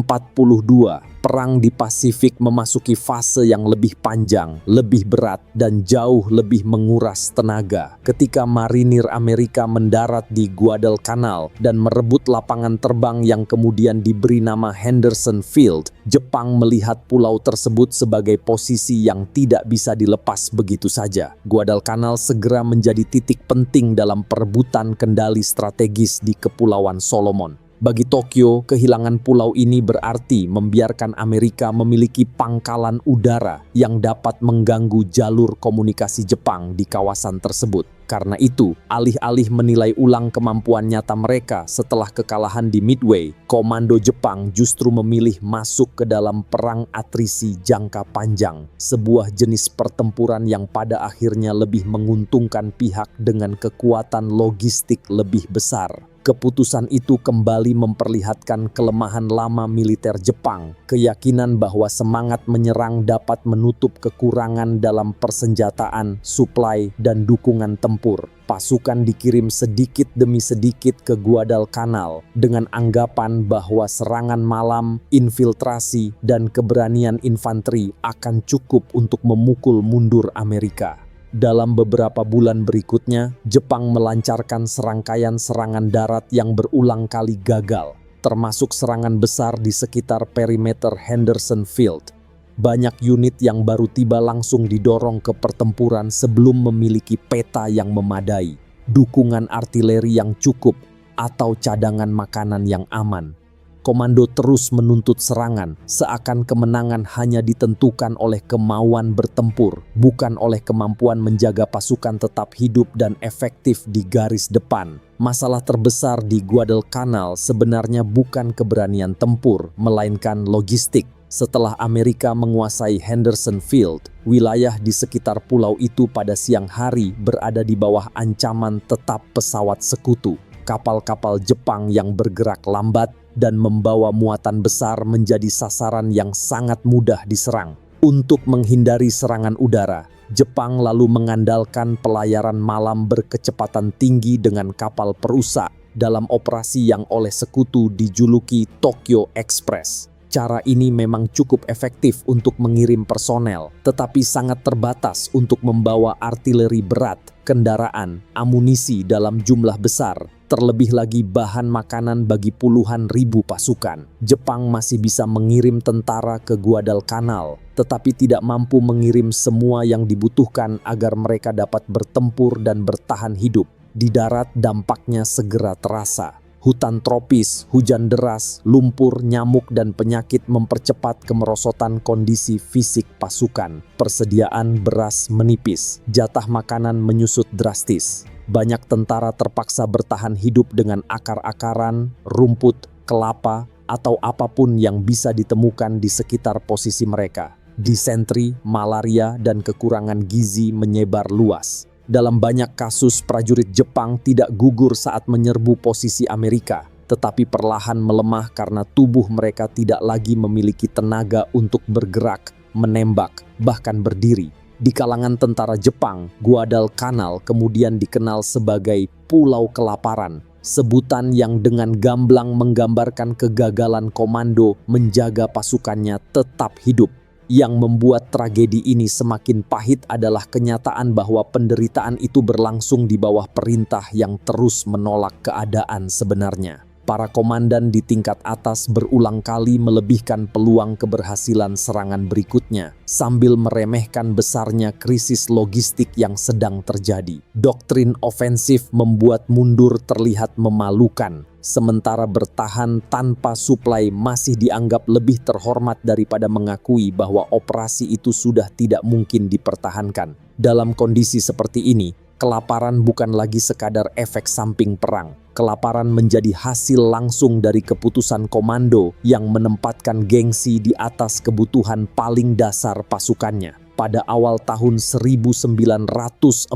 B: perang di Pasifik memasuki fase yang lebih panjang, lebih berat, dan jauh lebih menguras tenaga. Ketika marinir Amerika mendarat di Guadalcanal dan merebut lapangan terbang yang kemudian diberi nama Henderson Field, Jepang melihat pulau tersebut sebagai posisi yang tidak bisa dilepas begitu saja. Guadalcanal segera menjadi titik penting dalam perebutan kendali strategis di Kepulauan Solomon. Bagi Tokyo, kehilangan pulau ini berarti membiarkan Amerika memiliki pangkalan udara yang dapat mengganggu jalur komunikasi Jepang di kawasan tersebut. Karena itu, alih-alih menilai ulang kemampuan nyata mereka setelah kekalahan di Midway, komando Jepang justru memilih masuk ke dalam perang atrisi jangka panjang, sebuah jenis pertempuran yang pada akhirnya lebih menguntungkan pihak dengan kekuatan logistik lebih besar. Keputusan itu kembali memperlihatkan kelemahan lama militer Jepang, keyakinan bahwa semangat menyerang dapat menutup kekurangan dalam persenjataan, suplai, dan dukungan tempur. Pasukan dikirim sedikit demi sedikit ke Guadalcanal dengan anggapan bahwa serangan malam, infiltrasi, dan keberanian infanteri akan cukup untuk memukul mundur Amerika. Dalam beberapa bulan berikutnya, Jepang melancarkan serangkaian serangan darat yang berulang kali gagal, termasuk serangan besar di sekitar perimeter Henderson Field. Banyak unit yang baru tiba langsung didorong ke pertempuran sebelum memiliki peta yang memadai, dukungan artileri yang cukup, atau cadangan makanan yang aman. Komando terus menuntut serangan, seakan kemenangan hanya ditentukan oleh kemauan bertempur, bukan oleh kemampuan menjaga pasukan tetap hidup dan efektif di garis depan. Masalah terbesar di Guadalcanal sebenarnya bukan keberanian tempur, melainkan logistik. Setelah Amerika menguasai Henderson Field, wilayah di sekitar pulau itu pada siang hari berada di bawah ancaman tetap pesawat sekutu. Kapal-kapal Jepang yang bergerak lambat dan membawa muatan besar menjadi sasaran yang sangat mudah diserang. Untuk menghindari serangan udara, Jepang lalu mengandalkan pelayaran malam berkecepatan tinggi dengan kapal perusak dalam operasi yang oleh sekutu dijuluki Tokyo Express. Cara ini memang cukup efektif untuk mengirim personel, tetapi sangat terbatas untuk membawa artileri berat, kendaraan, amunisi dalam jumlah besar, terlebih lagi bahan makanan bagi puluhan ribu pasukan. Jepang masih bisa mengirim tentara ke Guadalcanal, tetapi tidak mampu mengirim semua yang dibutuhkan agar mereka dapat bertempur dan bertahan hidup. Di darat dampaknya segera terasa. Hutan tropis, hujan deras, lumpur, nyamuk, dan penyakit mempercepat kemerosotan kondisi fisik pasukan. Persediaan beras menipis, jatah makanan menyusut drastis. Banyak tentara terpaksa bertahan hidup dengan akar-akaran, rumput, kelapa, atau apapun yang bisa ditemukan di sekitar posisi mereka. Disentri, malaria, dan kekurangan gizi menyebar luas. Dalam banyak kasus, prajurit Jepang tidak gugur saat menyerbu posisi Amerika, tetapi perlahan melemah karena tubuh mereka tidak lagi memiliki tenaga untuk bergerak, menembak, bahkan berdiri. Di kalangan tentara Jepang, Guadalcanal kemudian dikenal sebagai Pulau Kelaparan, sebutan yang dengan gamblang menggambarkan kegagalan komando menjaga pasukannya tetap hidup. Yang membuat tragedi ini semakin pahit adalah kenyataan bahwa penderitaan itu berlangsung di bawah perintah yang terus menolak keadaan sebenarnya. Para komandan di tingkat atas berulang kali melebihkan peluang keberhasilan serangan berikutnya, sambil meremehkan besarnya krisis logistik yang sedang terjadi. Doktrin ofensif membuat mundur terlihat memalukan, sementara bertahan tanpa suplai masih dianggap lebih terhormat daripada mengakui bahwa operasi itu sudah tidak mungkin dipertahankan. Dalam kondisi seperti ini, kelaparan bukan lagi sekadar efek samping perang. Kelaparan menjadi hasil langsung dari keputusan komando yang menempatkan gengsi di atas kebutuhan paling dasar pasukannya. Pada awal tahun 1943,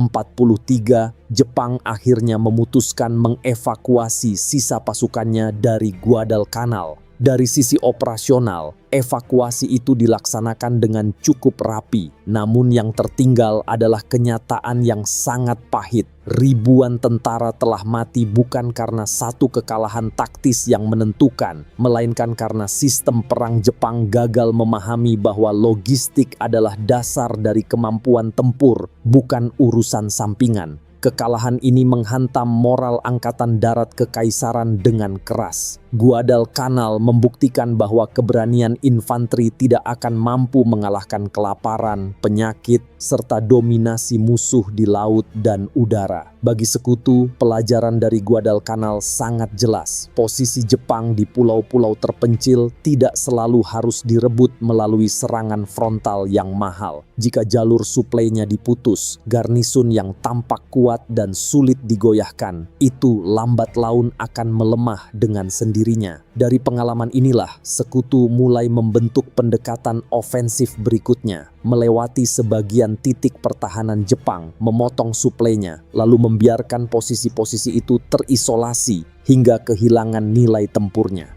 B: Jepang akhirnya memutuskan mengevakuasi sisa pasukannya dari Guadalcanal. Dari sisi operasional, evakuasi itu dilaksanakan dengan cukup rapi. Namun yang tertinggal adalah kenyataan yang sangat pahit. Ribuan tentara telah mati bukan karena satu kekalahan taktis yang menentukan, melainkan karena sistem perang Jepang gagal memahami bahwa logistik adalah dasar dari kemampuan tempur, bukan urusan sampingan. Kekalahan ini menghantam moral angkatan darat kekaisaran dengan keras. Guadalcanal membuktikan bahwa keberanian infanteri tidak akan mampu mengalahkan kelaparan, penyakit, serta dominasi musuh di laut dan udara. Bagi sekutu, pelajaran dari Guadalcanal sangat jelas. Posisi Jepang di pulau-pulau terpencil tidak selalu harus direbut melalui serangan frontal yang mahal. Jika jalur suplainya diputus, garnisun yang tampak kuat dan sulit digoyahkan, itu lambat laun akan melemah dengan sendirinya. Dari pengalaman inilah, sekutu mulai membentuk pendekatan ofensif berikutnya, melewati sebagian titik pertahanan Jepang, memotong suplainya, lalu membiarkan posisi-posisi itu terisolasi hingga kehilangan nilai tempurnya.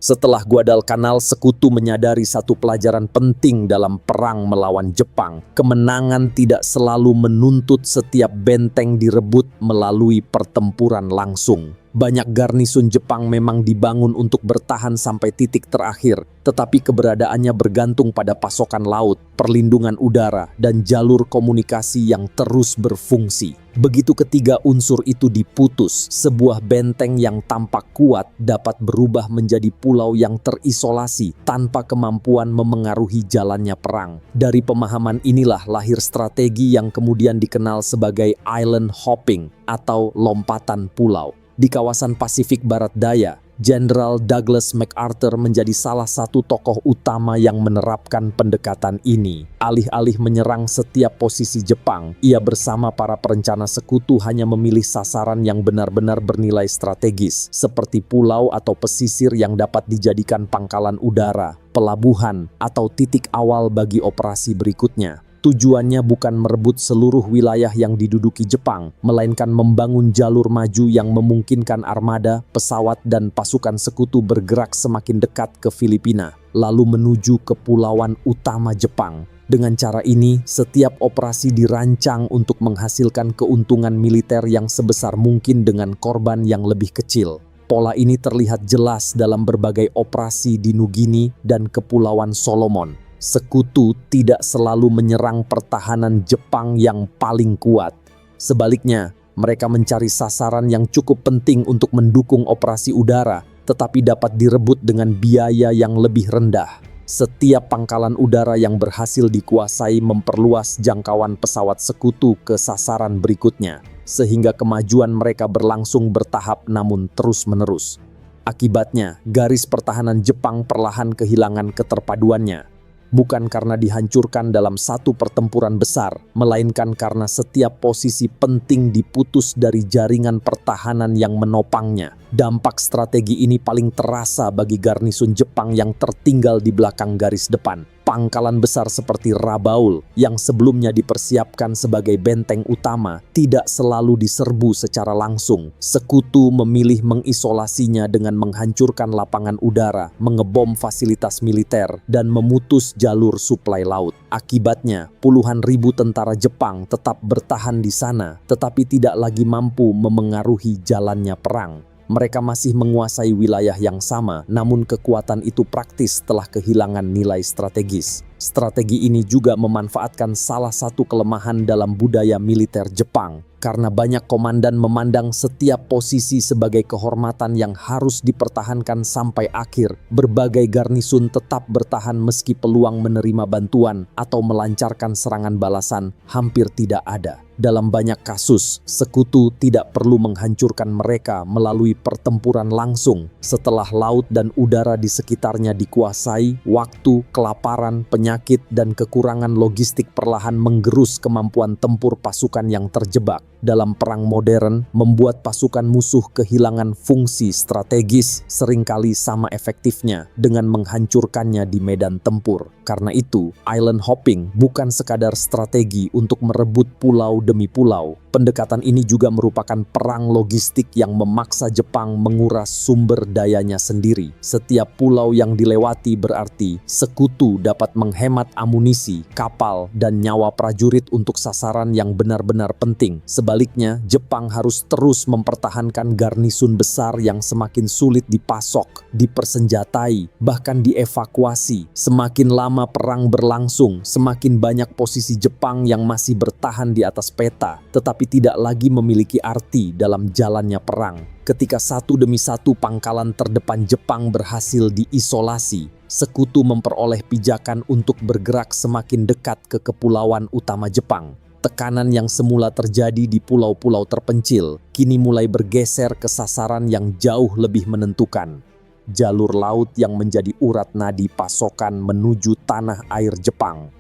B: Setelah Guadalcanal, sekutu menyadari satu pelajaran penting dalam perang melawan Jepang. Kemenangan tidak selalu menuntut setiap benteng direbut melalui pertempuran langsung. Banyak garnisun Jepang memang dibangun untuk bertahan sampai titik terakhir, tetapi keberadaannya bergantung pada pasokan laut, perlindungan udara, dan jalur komunikasi yang terus berfungsi. Begitu ketiga unsur itu diputus, sebuah benteng yang tampak kuat dapat berubah menjadi pulau yang terisolasi tanpa kemampuan memengaruhi jalannya perang. Dari pemahaman inilah lahir strategi yang kemudian dikenal sebagai island hopping atau lompatan pulau. Di kawasan Pasifik Barat Daya, Jenderal Douglas MacArthur menjadi salah satu tokoh utama yang menerapkan pendekatan ini. Alih-alih menyerang setiap posisi Jepang, ia bersama para perencana sekutu hanya memilih sasaran yang benar-benar bernilai strategis, seperti pulau atau pesisir yang dapat dijadikan pangkalan udara, pelabuhan, atau titik awal bagi operasi berikutnya. Tujuannya bukan merebut seluruh wilayah yang diduduki Jepang, melainkan membangun jalur maju yang memungkinkan armada, pesawat, dan pasukan sekutu bergerak semakin dekat ke Filipina, lalu menuju kepulauan utama Jepang. Dengan cara ini, setiap operasi dirancang untuk menghasilkan keuntungan militer yang sebesar mungkin dengan korban yang lebih kecil. Pola ini terlihat jelas dalam berbagai operasi di Nugini dan Kepulauan Solomon. Sekutu tidak selalu menyerang pertahanan Jepang yang paling kuat. Sebaliknya, mereka mencari sasaran yang cukup penting untuk mendukung operasi udara, tetapi dapat direbut dengan biaya yang lebih rendah. Setiap pangkalan udara yang berhasil dikuasai memperluas jangkauan pesawat sekutu ke sasaran berikutnya, sehingga kemajuan mereka berlangsung bertahap namun terus-menerus. Akibatnya, garis pertahanan Jepang perlahan kehilangan keterpaduannya. Bukan karena dihancurkan dalam satu pertempuran besar, melainkan karena setiap posisi penting diputus dari jaringan pertahanan yang menopangnya. Dampak strategi ini paling terasa bagi garnisun Jepang yang tertinggal di belakang garis depan. Pangkalan besar seperti Rabaul yang sebelumnya dipersiapkan sebagai benteng utama tidak selalu diserbu secara langsung. Sekutu memilih mengisolasinya dengan menghancurkan lapangan udara, mengebom fasilitas militer, dan memutus jalur suplai laut. Akibatnya, puluhan ribu tentara Jepang tetap bertahan di sana, tetapi tidak lagi mampu memengaruhi jalannya perang. Mereka masih menguasai wilayah yang sama, namun kekuatan itu praktis telah kehilangan nilai strategis. Strategi ini juga memanfaatkan salah satu kelemahan dalam budaya militer Jepang, karena banyak komandan memandang setiap posisi sebagai kehormatan yang harus dipertahankan sampai akhir. Berbagai garnisun tetap bertahan meski peluang menerima bantuan atau melancarkan serangan balasan hampir tidak ada. Dalam banyak kasus, sekutu tidak perlu menghancurkan mereka melalui pertempuran langsung. Setelah laut dan udara di sekitarnya dikuasai, waktu, kelaparan, penyakit, dan kekurangan logistik perlahan menggerus kemampuan tempur pasukan yang terjebak. Dalam perang modern, membuat pasukan musuh kehilangan fungsi strategis seringkali sama efektifnya dengan menghancurkannya di medan tempur. Karena itu, island hopping bukan sekadar strategi untuk merebut pulau demi pulau. Pendekatan ini juga merupakan perang logistik yang memaksa Jepang menguras sumber dayanya sendiri. Setiap pulau yang dilewati berarti sekutu dapat menghemat amunisi, kapal, dan nyawa prajurit untuk sasaran yang benar-benar penting. Sebaliknya, Jepang harus terus mempertahankan garnisun besar yang semakin sulit dipasok, dipersenjatai, bahkan dievakuasi. Semakin lama perang berlangsung, semakin banyak posisi Jepang yang masih bertahan di atas peta, tetapi tetapi tidak lagi memiliki arti dalam jalannya perang. Ketika satu demi satu pangkalan terdepan Jepang berhasil diisolasi, sekutu memperoleh pijakan untuk bergerak semakin dekat ke kepulauan utama Jepang. Tekanan yang semula terjadi di pulau-pulau terpencil, kini mulai bergeser ke sasaran yang jauh lebih menentukan. Jalur laut yang menjadi urat nadi pasokan menuju tanah air Jepang.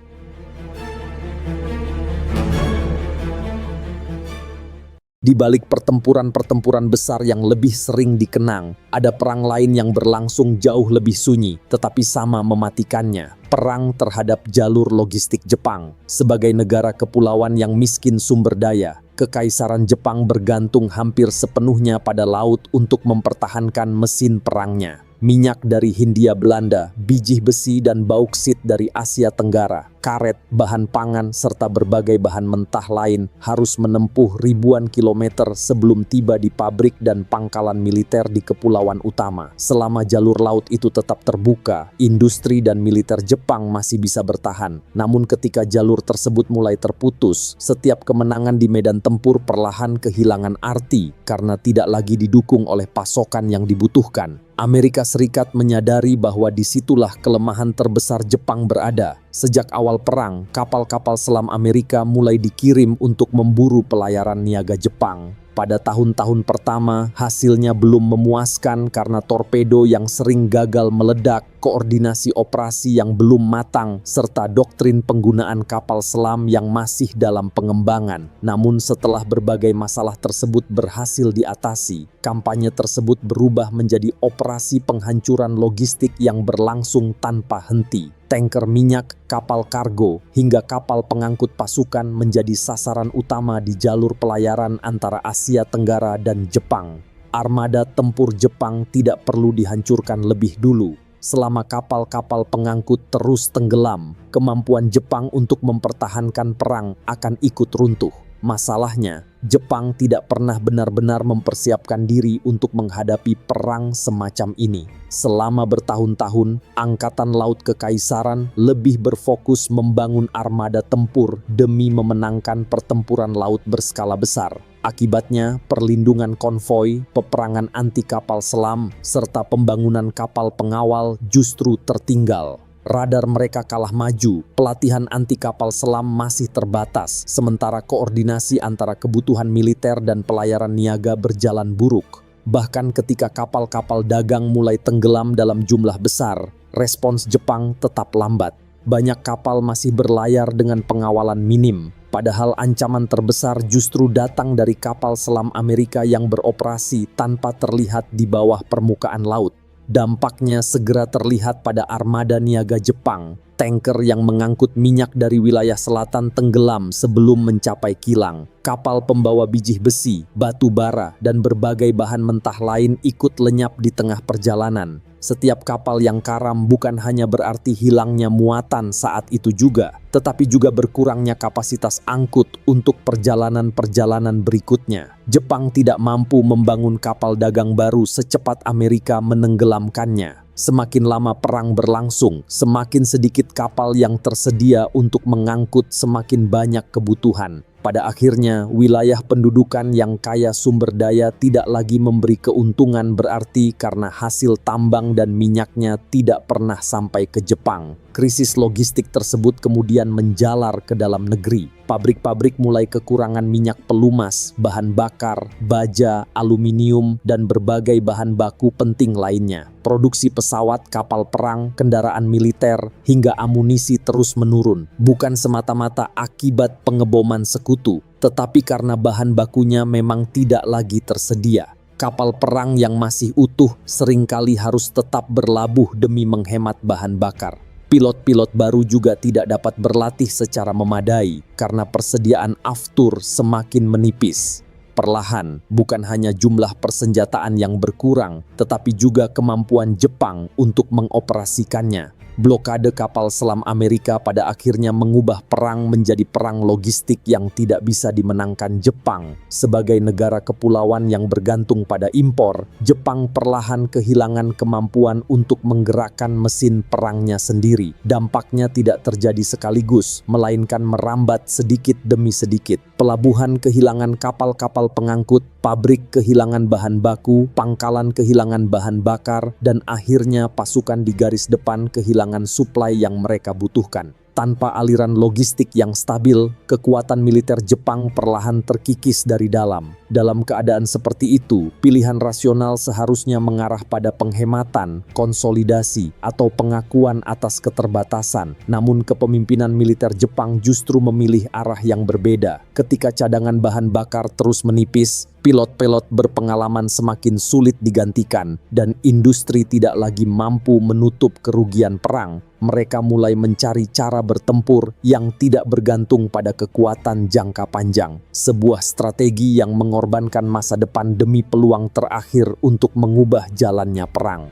B: Di balik pertempuran-pertempuran besar yang lebih sering dikenang, ada perang lain yang berlangsung jauh lebih sunyi, tetapi sama mematikannya. Perang terhadap jalur logistik Jepang. Sebagai negara kepulauan yang miskin sumber daya, Kekaisaran Jepang bergantung hampir sepenuhnya pada laut untuk mempertahankan mesin perangnya. Minyak dari Hindia Belanda, biji besi dan bauksit dari Asia Tenggara, karet, bahan pangan, serta berbagai bahan mentah lain harus menempuh ribuan kilometer sebelum tiba di pabrik dan pangkalan militer di kepulauan utama. Selama jalur laut itu tetap terbuka, industri dan militer Jepang masih bisa bertahan. Namun ketika jalur tersebut mulai terputus, setiap kemenangan di medan tempur perlahan kehilangan arti karena tidak lagi didukung oleh pasokan yang dibutuhkan. Amerika Serikat menyadari bahwa disitulah kelemahan terbesar Jepang berada. Sejak awal perang, kapal-kapal selam Amerika mulai dikirim untuk memburu pelayaran niaga Jepang. Pada tahun-tahun pertama, hasilnya belum memuaskan karena torpedo yang sering gagal meledak, koordinasi operasi yang belum matang, serta doktrin penggunaan kapal selam yang masih dalam pengembangan. Namun setelah berbagai masalah tersebut berhasil diatasi, kampanye tersebut berubah menjadi operasi penghancuran logistik yang berlangsung tanpa henti. Tanker minyak, kapal kargo, hingga kapal pengangkut pasukan menjadi sasaran utama di jalur pelayaran antara Asia Tenggara dan Jepang. Armada tempur Jepang tidak perlu dihancurkan lebih dulu. Selama kapal-kapal pengangkut terus tenggelam, kemampuan Jepang untuk mempertahankan perang akan ikut runtuh. Masalahnya, Jepang tidak pernah benar-benar mempersiapkan diri untuk menghadapi perang semacam ini. Selama bertahun-tahun, Angkatan Laut Kekaisaran lebih berfokus membangun armada tempur demi memenangkan pertempuran laut berskala besar. Akibatnya, perlindungan konvoi, peperangan anti kapal selam, serta pembangunan kapal pengawal justru tertinggal. Radar mereka kalah maju, pelatihan anti kapal selam masih terbatas, sementara koordinasi antara kebutuhan militer dan pelayaran niaga berjalan buruk. Bahkan ketika kapal-kapal dagang mulai tenggelam dalam jumlah besar, respons Jepang tetap lambat. Banyak kapal masih berlayar dengan pengawalan minim, padahal ancaman terbesar justru datang dari kapal selam Amerika yang beroperasi tanpa terlihat di bawah permukaan laut. Dampaknya segera terlihat pada armada niaga Jepang. Tanker yang mengangkut minyak dari wilayah selatan tenggelam sebelum mencapai kilang. Kapal pembawa biji besi, batu bara, dan berbagai bahan mentah lain ikut lenyap di tengah perjalanan. Setiap kapal yang karam bukan hanya berarti hilangnya muatan saat itu juga, tetapi juga berkurangnya kapasitas angkut untuk perjalanan-perjalanan berikutnya. Jepang tidak mampu membangun kapal dagang baru secepat Amerika menenggelamkannya. Semakin lama perang berlangsung, semakin sedikit kapal yang tersedia untuk mengangkut semakin banyak kebutuhan. Pada akhirnya, wilayah pendudukan yang kaya sumber daya tidak lagi memberi keuntungan berarti karena hasil tambang dan minyaknya tidak pernah sampai ke Jepang. Krisis logistik tersebut kemudian menjalar ke dalam negeri. Pabrik-pabrik mulai kekurangan minyak pelumas, bahan bakar, baja, aluminium, dan berbagai bahan baku penting lainnya. Produksi pesawat, kapal perang, kendaraan militer, hingga amunisi terus menurun. Bukan semata-mata akibat pengeboman sekutu, tetapi karena bahan bakunya memang tidak lagi tersedia. Kapal perang yang masih utuh seringkali harus tetap berlabuh demi menghemat bahan bakar. Pilot-pilot baru juga tidak dapat berlatih secara memadai karena persediaan aftur semakin menipis. Perlahan, bukan hanya jumlah persenjataan yang berkurang, tetapi juga kemampuan Jepang untuk mengoperasikannya. Blokade kapal selam Amerika pada akhirnya mengubah perang menjadi perang logistik yang tidak bisa dimenangkan Jepang. Sebagai negara kepulauan yang bergantung pada impor, Jepang perlahan kehilangan kemampuan untuk menggerakkan mesin perangnya sendiri. Dampaknya tidak terjadi sekaligus, melainkan merambat sedikit demi sedikit. Pelabuhan kehilangan kapal-kapal pengangkut, pabrik kehilangan bahan baku, pangkalan kehilangan bahan bakar, dan akhirnya pasukan di garis depan kehilangan suplai yang mereka butuhkan. Tanpa aliran logistik yang stabil, kekuatan militer Jepang perlahan terkikis dari dalam. Dalam keadaan seperti itu, pilihan rasional seharusnya mengarah pada penghematan, konsolidasi, atau pengakuan atas keterbatasan. Namun kepemimpinan militer Jepang justru memilih arah yang berbeda. Ketika cadangan bahan bakar terus menipis, pilot-pilot berpengalaman semakin sulit digantikan, dan industri tidak lagi mampu menutup kerugian perang. Mereka mulai mencari cara bertempur yang tidak bergantung pada kekuatan jangka panjang. Sebuah strategi yang mengorbankan masa depan demi peluang terakhir untuk mengubah jalannya perang.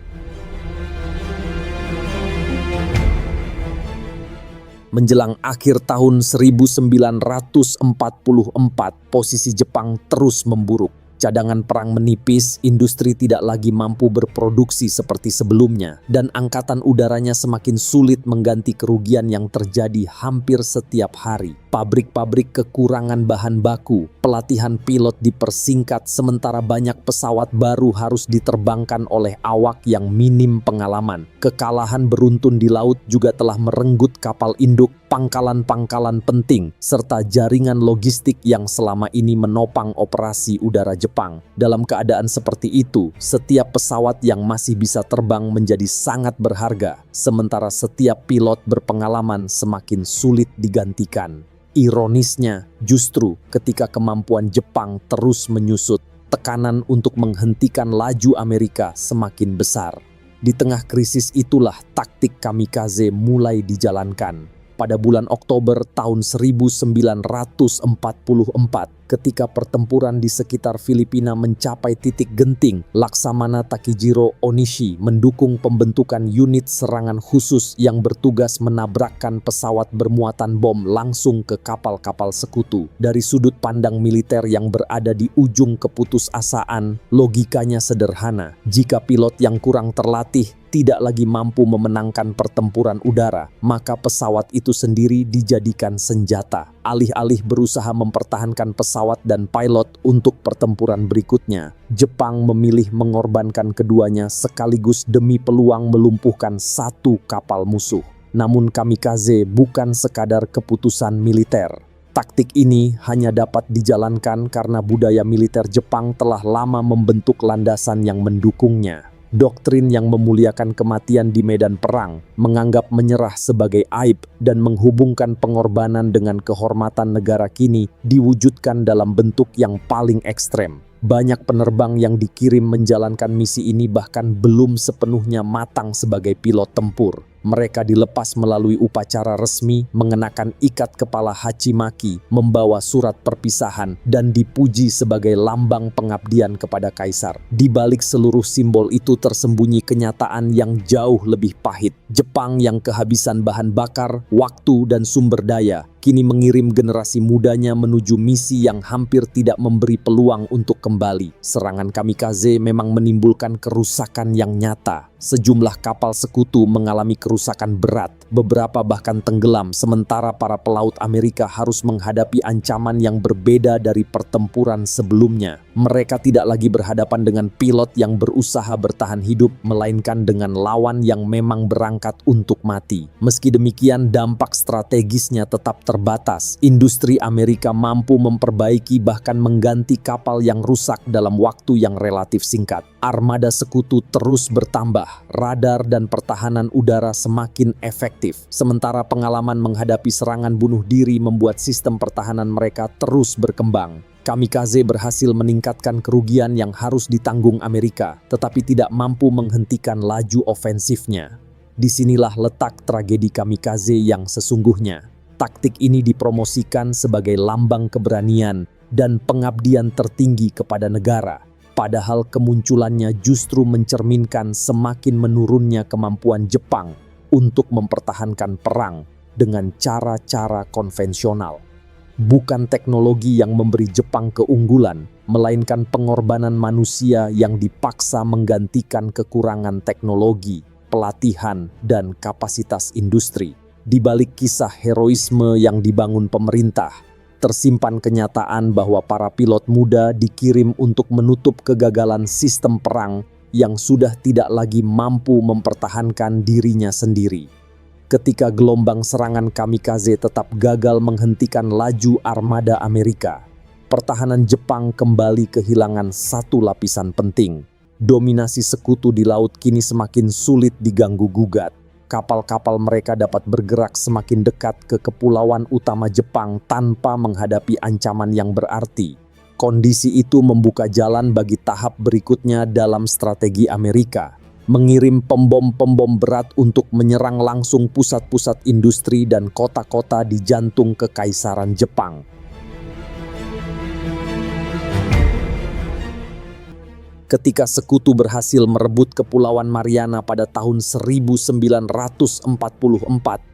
B: Menjelang akhir tahun 1944, posisi Jepang terus memburuk. Cadangan perang menipis, industri tidak lagi mampu berproduksi seperti sebelumnya, dan angkatan udaranya semakin sulit mengganti kerugian yang terjadi hampir setiap hari. Pabrik-pabrik kekurangan bahan baku, pelatihan pilot dipersingkat sementara banyak pesawat baru harus diterbangkan oleh awak yang minim pengalaman. Kekalahan beruntun di laut juga telah merenggut kapal induk, pangkalan-pangkalan penting, serta jaringan logistik yang selama ini menopang operasi udara Jepang. Dalam keadaan seperti itu, setiap pesawat yang masih bisa terbang menjadi sangat berharga, sementara setiap pilot berpengalaman semakin sulit digantikan. Ironisnya, justru ketika kemampuan Jepang terus menyusut, tekanan untuk menghentikan laju Amerika semakin besar. Di tengah krisis itulah taktik kamikaze mulai dijalankan. Pada bulan Oktober tahun 1944, ketika pertempuran di sekitar Filipina mencapai titik genting, Laksamana Takijiro Onishi mendukung pembentukan unit serangan khusus yang bertugas menabrakkan pesawat bermuatan bom langsung ke kapal-kapal sekutu. Dari sudut pandang militer yang berada di ujung keputusasaan, logikanya sederhana. Jika pilot yang kurang terlatih tidak lagi mampu memenangkan pertempuran udara, maka pesawat itu sendiri dijadikan senjata. Alih-alih berusaha mempertahankan pesawat dan pilot untuk pertempuran berikutnya, Jepang memilih mengorbankan keduanya sekaligus demi peluang melumpuhkan satu kapal musuh. Namun kamikaze bukan sekadar keputusan militer. Taktik ini hanya dapat dijalankan karena budaya militer Jepang telah lama membentuk landasan yang mendukungnya. Doktrin yang memuliakan kematian di medan perang, menganggap menyerah sebagai aib, dan menghubungkan pengorbanan dengan kehormatan negara kini diwujudkan dalam bentuk yang paling ekstrem. Banyak penerbang yang dikirim menjalankan misi ini bahkan belum sepenuhnya matang sebagai pilot tempur. Mereka dilepas melalui upacara resmi, mengenakan ikat kepala hachimaki, membawa surat perpisahan, dan dipuji sebagai lambang pengabdian kepada kaisar. Di balik seluruh simbol itu tersembunyi kenyataan yang jauh lebih pahit. Jepang yang kehabisan bahan bakar, waktu, dan sumber daya, kini mengirim generasi mudanya menuju misi yang hampir tidak memberi peluang untuk kembali. Serangan kamikaze memang menimbulkan kerusakan yang nyata. Sejumlah kapal sekutu mengalami kerusakan berat, beberapa bahkan tenggelam, sementara para pelaut Amerika harus menghadapi ancaman yang berbeda dari pertempuran sebelumnya. Mereka tidak lagi berhadapan dengan pilot yang berusaha bertahan hidup, melainkan dengan lawan yang memang berangkat untuk mati. Meski demikian, dampak strategisnya tetap terbatas. Industri Amerika mampu memperbaiki bahkan mengganti kapal yang rusak dalam waktu yang relatif singkat. Armada sekutu terus bertambah, radar dan pertahanan udara semakin efektif. Sementara pengalaman menghadapi serangan bunuh diri membuat sistem pertahanan mereka terus berkembang. Kamikaze berhasil meningkatkan kerugian yang harus ditanggung Amerika, tetapi tidak mampu menghentikan laju ofensifnya. Disinilah letak tragedi kamikaze yang sesungguhnya. Taktik ini dipromosikan sebagai lambang keberanian dan pengabdian tertinggi kepada negara. Padahal kemunculannya justru mencerminkan semakin menurunnya kemampuan Jepang untuk mempertahankan perang dengan cara-cara konvensional. Bukan teknologi yang memberi Jepang keunggulan, melainkan pengorbanan manusia yang dipaksa menggantikan kekurangan teknologi, pelatihan, dan kapasitas industri. Di balik kisah heroisme yang dibangun pemerintah, tersimpan kenyataan bahwa para pilot muda dikirim untuk menutup kegagalan sistem perang yang sudah tidak lagi mampu mempertahankan dirinya sendiri. Ketika gelombang serangan kamikaze tetap gagal menghentikan laju armada Amerika, pertahanan Jepang kembali kehilangan satu lapisan penting. Dominasi sekutu di laut kini semakin sulit diganggu-gugat. Kapal-kapal mereka dapat bergerak semakin dekat ke kepulauan utama Jepang tanpa menghadapi ancaman yang berarti. Kondisi itu membuka jalan bagi tahap berikutnya dalam strategi Amerika, mengirim pembom-pembom berat untuk menyerang langsung pusat-pusat industri dan kota-kota di jantung Kekaisaran Jepang. Ketika sekutu berhasil merebut Kepulauan Mariana pada tahun 1944,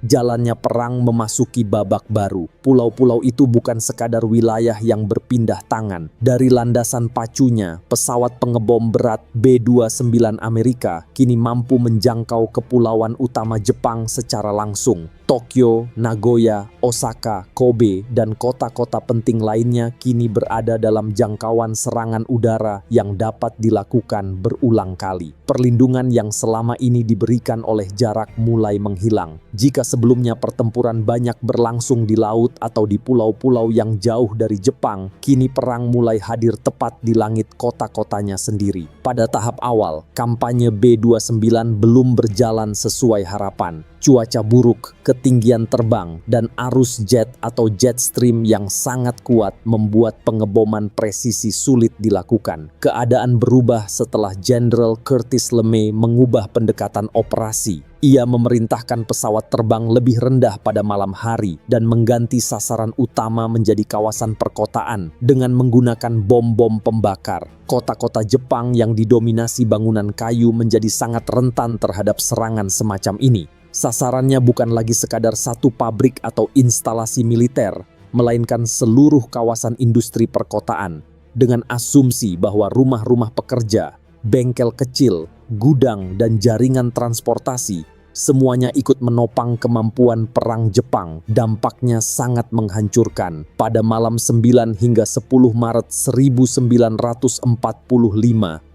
B: jalannya perang memasuki babak baru. Pulau-pulau itu bukan sekadar wilayah yang berpindah tangan. Dari landasan pacunya, pesawat pengebom berat B-29 Amerika kini mampu menjangkau kepulauan utama Jepang secara langsung. Tokyo, Nagoya, Osaka, Kobe, dan kota-kota penting lainnya kini berada dalam jangkauan serangan udara yang dapat dilakukan berulang kali. Perlindungan yang selama ini diberikan oleh jarak mulai menghilang. Jika sebelumnya pertempuran banyak berlangsung di laut atau di pulau-pulau yang jauh dari Jepang, kini perang mulai hadir tepat di langit kota-kotanya sendiri. Pada tahap awal, kampanye B-29 belum berjalan sesuai harapan. Cuaca buruk, ketinggian terbang, dan arus jet atau jet stream yang sangat kuat membuat pengeboman presisi sulit dilakukan. Keadaan berubah setelah Jenderal Curtis LeMay mengubah pendekatan operasi. Ia memerintahkan pesawat terbang lebih rendah pada malam hari dan mengganti sasaran utama menjadi kawasan perkotaan dengan menggunakan bom-bom pembakar. Kota-kota Jepang yang didominasi bangunan kayu menjadi sangat rentan terhadap serangan semacam ini. Sasarannya bukan lagi sekadar satu pabrik atau instalasi militer, melainkan seluruh kawasan industri perkotaan, dengan asumsi bahwa rumah-rumah pekerja, bengkel kecil, gudang, dan jaringan transportasi semuanya ikut menopang kemampuan perang Jepang. Dampaknya sangat menghancurkan. Pada malam 9 hingga 10 Maret 1945,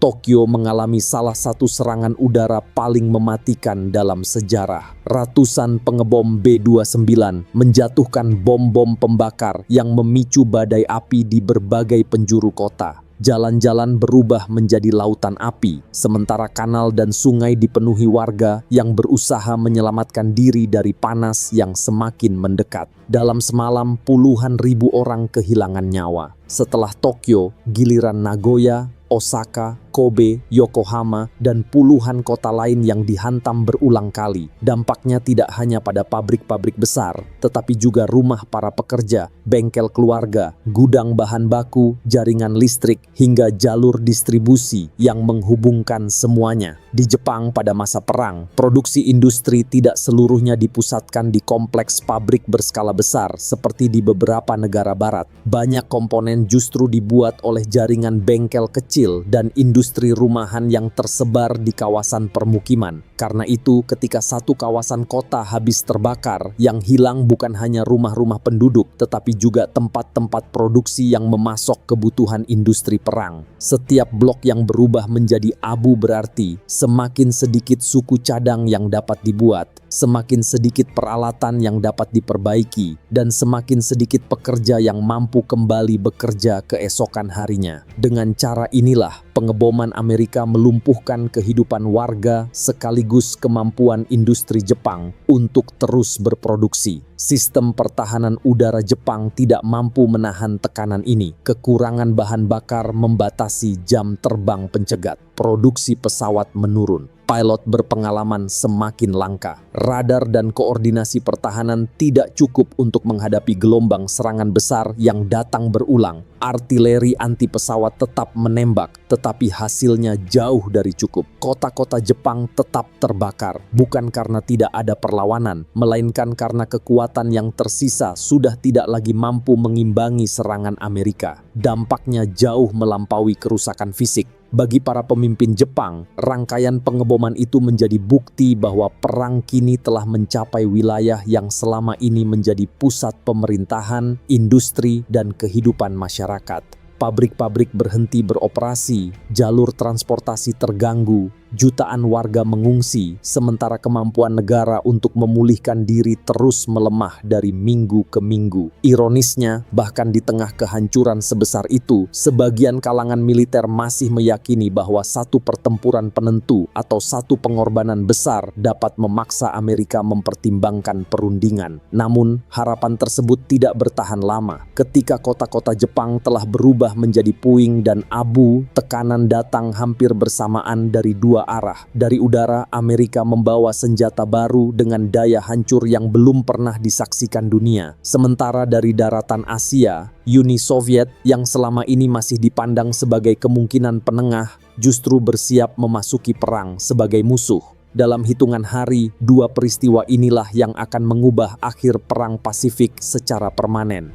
B: Tokyo mengalami salah satu serangan udara paling mematikan dalam sejarah. Ratusan pengebom B-29 menjatuhkan bom-bom pembakar yang memicu badai api di berbagai penjuru kota. Jalan-jalan berubah menjadi lautan api, sementara kanal dan sungai dipenuhi warga yang berusaha menyelamatkan diri dari panas yang semakin mendekat. Dalam semalam, puluhan ribu orang kehilangan nyawa. Setelah Tokyo, giliran Nagoya, Osaka, Kobe, Yokohama, dan puluhan kota lain yang dihantam berulang kali. Dampaknya tidak hanya pada pabrik-pabrik besar, tetapi juga rumah para pekerja, bengkel keluarga, gudang bahan baku, jaringan listrik, hingga jalur distribusi yang menghubungkan semuanya. Di Jepang pada masa perang, produksi industri tidak seluruhnya dipusatkan di kompleks pabrik berskala besar seperti di beberapa negara barat. Banyak komponen justru dibuat oleh jaringan bengkel kecil dan industri rumahan yang tersebar di kawasan permukiman. Karena itu, ketika satu kawasan kota habis terbakar, yang hilang bukan hanya rumah-rumah penduduk, tetapi juga tempat-tempat produksi yang memasok kebutuhan industri perang. Setiap blok yang berubah menjadi abu berarti semakin sedikit suku cadang yang dapat dibuat, semakin sedikit peralatan yang dapat diperbaiki, dan semakin sedikit pekerja yang mampu kembali bekerja keesokan harinya. Dengan cara inilah, pengeboman Amerika melumpuhkan kehidupan warga sekaligus kemampuan industri Jepang untuk terus berproduksi. Sistem pertahanan udara Jepang tidak mampu menahan tekanan ini. Kekurangan bahan bakar membatasi jam terbang pencegat. Produksi pesawat menurun. Pilot berpengalaman semakin langka. Radar dan koordinasi pertahanan tidak cukup untuk menghadapi gelombang serangan besar yang datang berulang. Artileri anti pesawat tetap menembak, tetapi hasilnya jauh dari cukup. Kota-kota Jepang tetap terbakar, bukan karena tidak ada perlawanan, melainkan karena kekuatan yang tersisa sudah tidak lagi mampu mengimbangi serangan Amerika. Dampaknya jauh melampaui kerusakan fisik. Bagi para pemimpin Jepang, rangkaian pengeboman itu menjadi bukti bahwa perang kini telah mencapai wilayah yang selama ini menjadi pusat pemerintahan, industri, dan kehidupan masyarakat. Pabrik-pabrik berhenti beroperasi, jalur transportasi terganggu, jutaan warga mengungsi, sementara kemampuan negara untuk memulihkan diri terus melemah dari minggu ke minggu. Ironisnya, bahkan di tengah kehancuran sebesar itu, sebagian kalangan militer masih meyakini bahwa satu pertempuran penentu atau satu pengorbanan besar dapat memaksa Amerika mempertimbangkan perundingan. Namun, harapan tersebut tidak bertahan lama. Ketika kota-kota Jepang telah berubah menjadi puing dan abu, tekanan datang hampir bersamaan dari dua arah. Dari udara, Amerika membawa senjata baru dengan daya hancur yang belum pernah disaksikan dunia. Sementara dari daratan Asia, Uni Soviet yang selama ini masih dipandang sebagai kemungkinan penengah, justru bersiap memasuki perang sebagai musuh. Dalam hitungan hari, dua peristiwa inilah yang akan mengubah akhir Perang Pasifik secara permanen.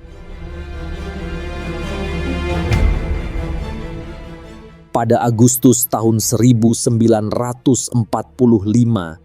B: Pada Agustus tahun 1945,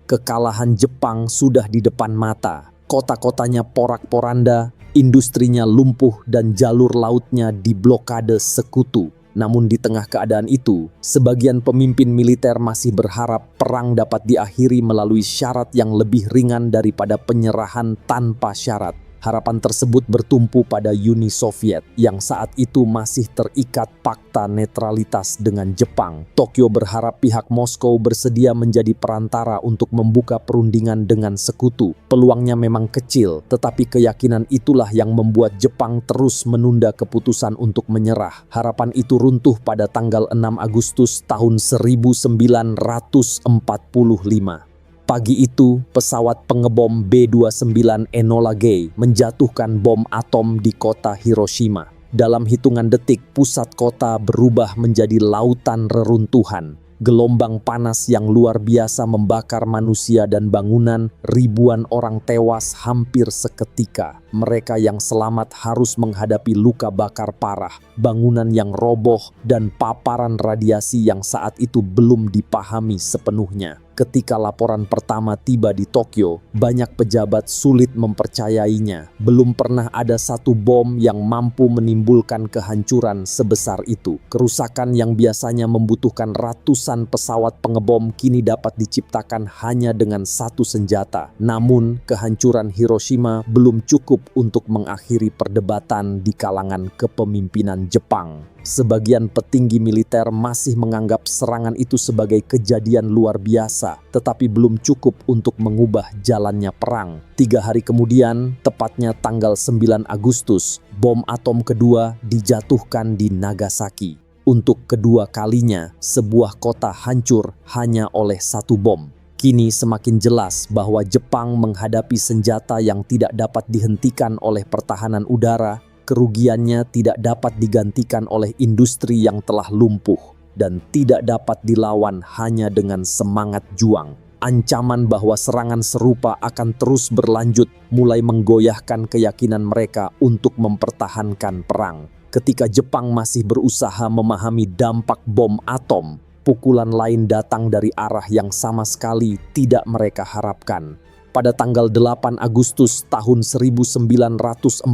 B: kekalahan Jepang sudah di depan mata. Kota-kotanya porak-poranda, industrinya lumpuh, dan jalur lautnya diblokade sekutu. Namun di tengah keadaan itu, sebagian pemimpin militer masih berharap perang dapat diakhiri melalui syarat yang lebih ringan daripada penyerahan tanpa syarat. Harapan tersebut bertumpu pada Uni Soviet yang saat itu masih terikat fakta netralitas dengan Jepang. Tokyo berharap pihak Moskow bersedia menjadi perantara untuk membuka perundingan dengan sekutu. Peluangnya memang kecil, tetapi keyakinan itulah yang membuat Jepang terus menunda keputusan untuk menyerah. Harapan itu runtuh pada tanggal 6 Agustus tahun 1945. Pagi itu, pesawat pengebom B-29 Enola Gay menjatuhkan bom atom di kota Hiroshima. Dalam hitungan detik, pusat kota berubah menjadi lautan reruntuhan. Gelombang panas yang luar biasa membakar manusia dan bangunan, ribuan orang tewas hampir seketika. Mereka yang selamat harus menghadapi luka bakar parah, bangunan yang roboh, dan paparan radiasi yang saat itu belum dipahami sepenuhnya. Ketika laporan pertama tiba di Tokyo, banyak pejabat sulit mempercayainya. Belum pernah ada satu bom yang mampu menimbulkan kehancuran sebesar itu. Kerusakan yang biasanya membutuhkan ratusan pesawat pengebom kini dapat diciptakan hanya dengan satu senjata. Namun, kehancuran Hiroshima belum cukup untuk mengakhiri perdebatan di kalangan kepemimpinan Jepang. Sebagian petinggi militer masih menganggap serangan itu sebagai kejadian luar biasa, tetapi belum cukup untuk mengubah jalannya perang. 3 hari kemudian, tepatnya tanggal 9 Agustus, bom atom kedua dijatuhkan di Nagasaki. Untuk kedua kalinya, sebuah kota hancur hanya oleh satu bom. Kini semakin jelas bahwa Jepang menghadapi senjata yang tidak dapat dihentikan oleh pertahanan udara. Kerugiannya tidak dapat digantikan oleh industri yang telah lumpuh dan tidak dapat dilawan hanya dengan semangat juang. Ancaman bahwa serangan serupa akan terus berlanjut mulai menggoyahkan keyakinan mereka untuk mempertahankan perang. Ketika Jepang masih berusaha memahami dampak bom atom, pukulan lain datang dari arah yang sama sekali tidak mereka harapkan. Pada tanggal 8 Agustus tahun 1945,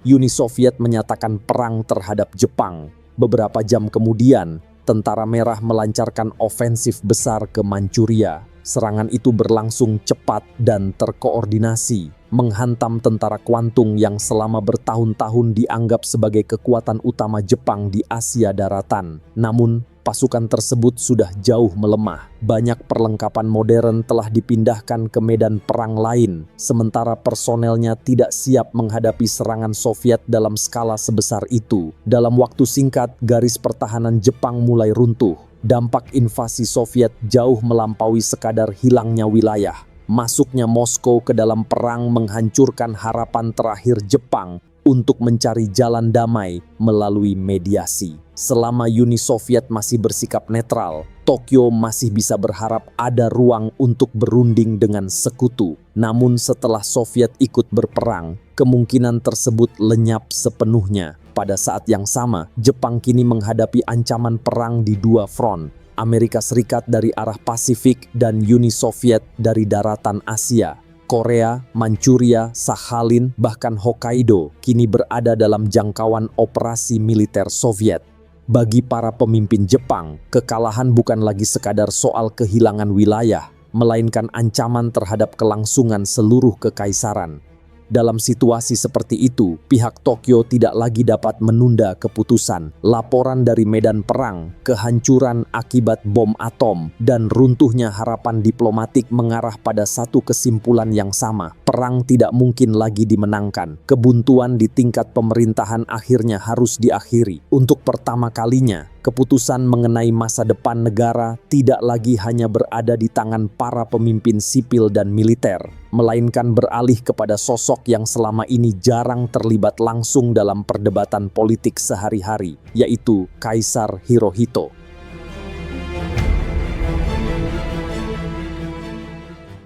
B: Uni Soviet menyatakan perang terhadap Jepang. Beberapa jam kemudian, Tentara Merah melancarkan ofensif besar ke Manchuria. Serangan itu berlangsung cepat dan terkoordinasi, menghantam tentara Kwantung yang selama bertahun-tahun dianggap sebagai kekuatan utama Jepang di Asia Daratan. Namun, pasukan tersebut sudah jauh melemah. Banyak perlengkapan modern telah dipindahkan ke medan perang lain, sementara personelnya tidak siap menghadapi serangan Soviet dalam skala sebesar itu. Dalam waktu singkat, garis pertahanan Jepang mulai runtuh. Dampak invasi Soviet jauh melampaui sekadar hilangnya wilayah. Masuknya Moskow ke dalam perang menghancurkan harapan terakhir Jepang untuk mencari jalan damai melalui mediasi. Selama Uni Soviet masih bersikap netral, Tokyo masih bisa berharap ada ruang untuk berunding dengan sekutu. Namun setelah Soviet ikut berperang, kemungkinan tersebut lenyap sepenuhnya. Pada saat yang sama, Jepang kini menghadapi ancaman perang di dua front. Amerika Serikat dari arah Pasifik dan Uni Soviet dari daratan Asia. Korea, Manchuria, Sakhalin, bahkan Hokkaido kini berada dalam jangkauan operasi militer Soviet. Bagi para pemimpin Jepang, kekalahan bukan lagi sekadar soal kehilangan wilayah, melainkan ancaman terhadap kelangsungan seluruh kekaisaran. Dalam situasi seperti itu, pihak Tokyo tidak lagi dapat menunda keputusan. Laporan dari medan perang, kehancuran akibat bom atom, dan runtuhnya harapan diplomatik mengarah pada satu kesimpulan yang sama. Perang tidak mungkin lagi dimenangkan. Kebuntuan di tingkat pemerintahan akhirnya harus diakhiri. Untuk pertama kalinya, keputusan mengenai masa depan negara tidak lagi hanya berada di tangan para pemimpin sipil dan militer, melainkan beralih kepada sosok yang selama ini jarang terlibat langsung dalam perdebatan politik sehari-hari, yaitu Kaisar Hirohito.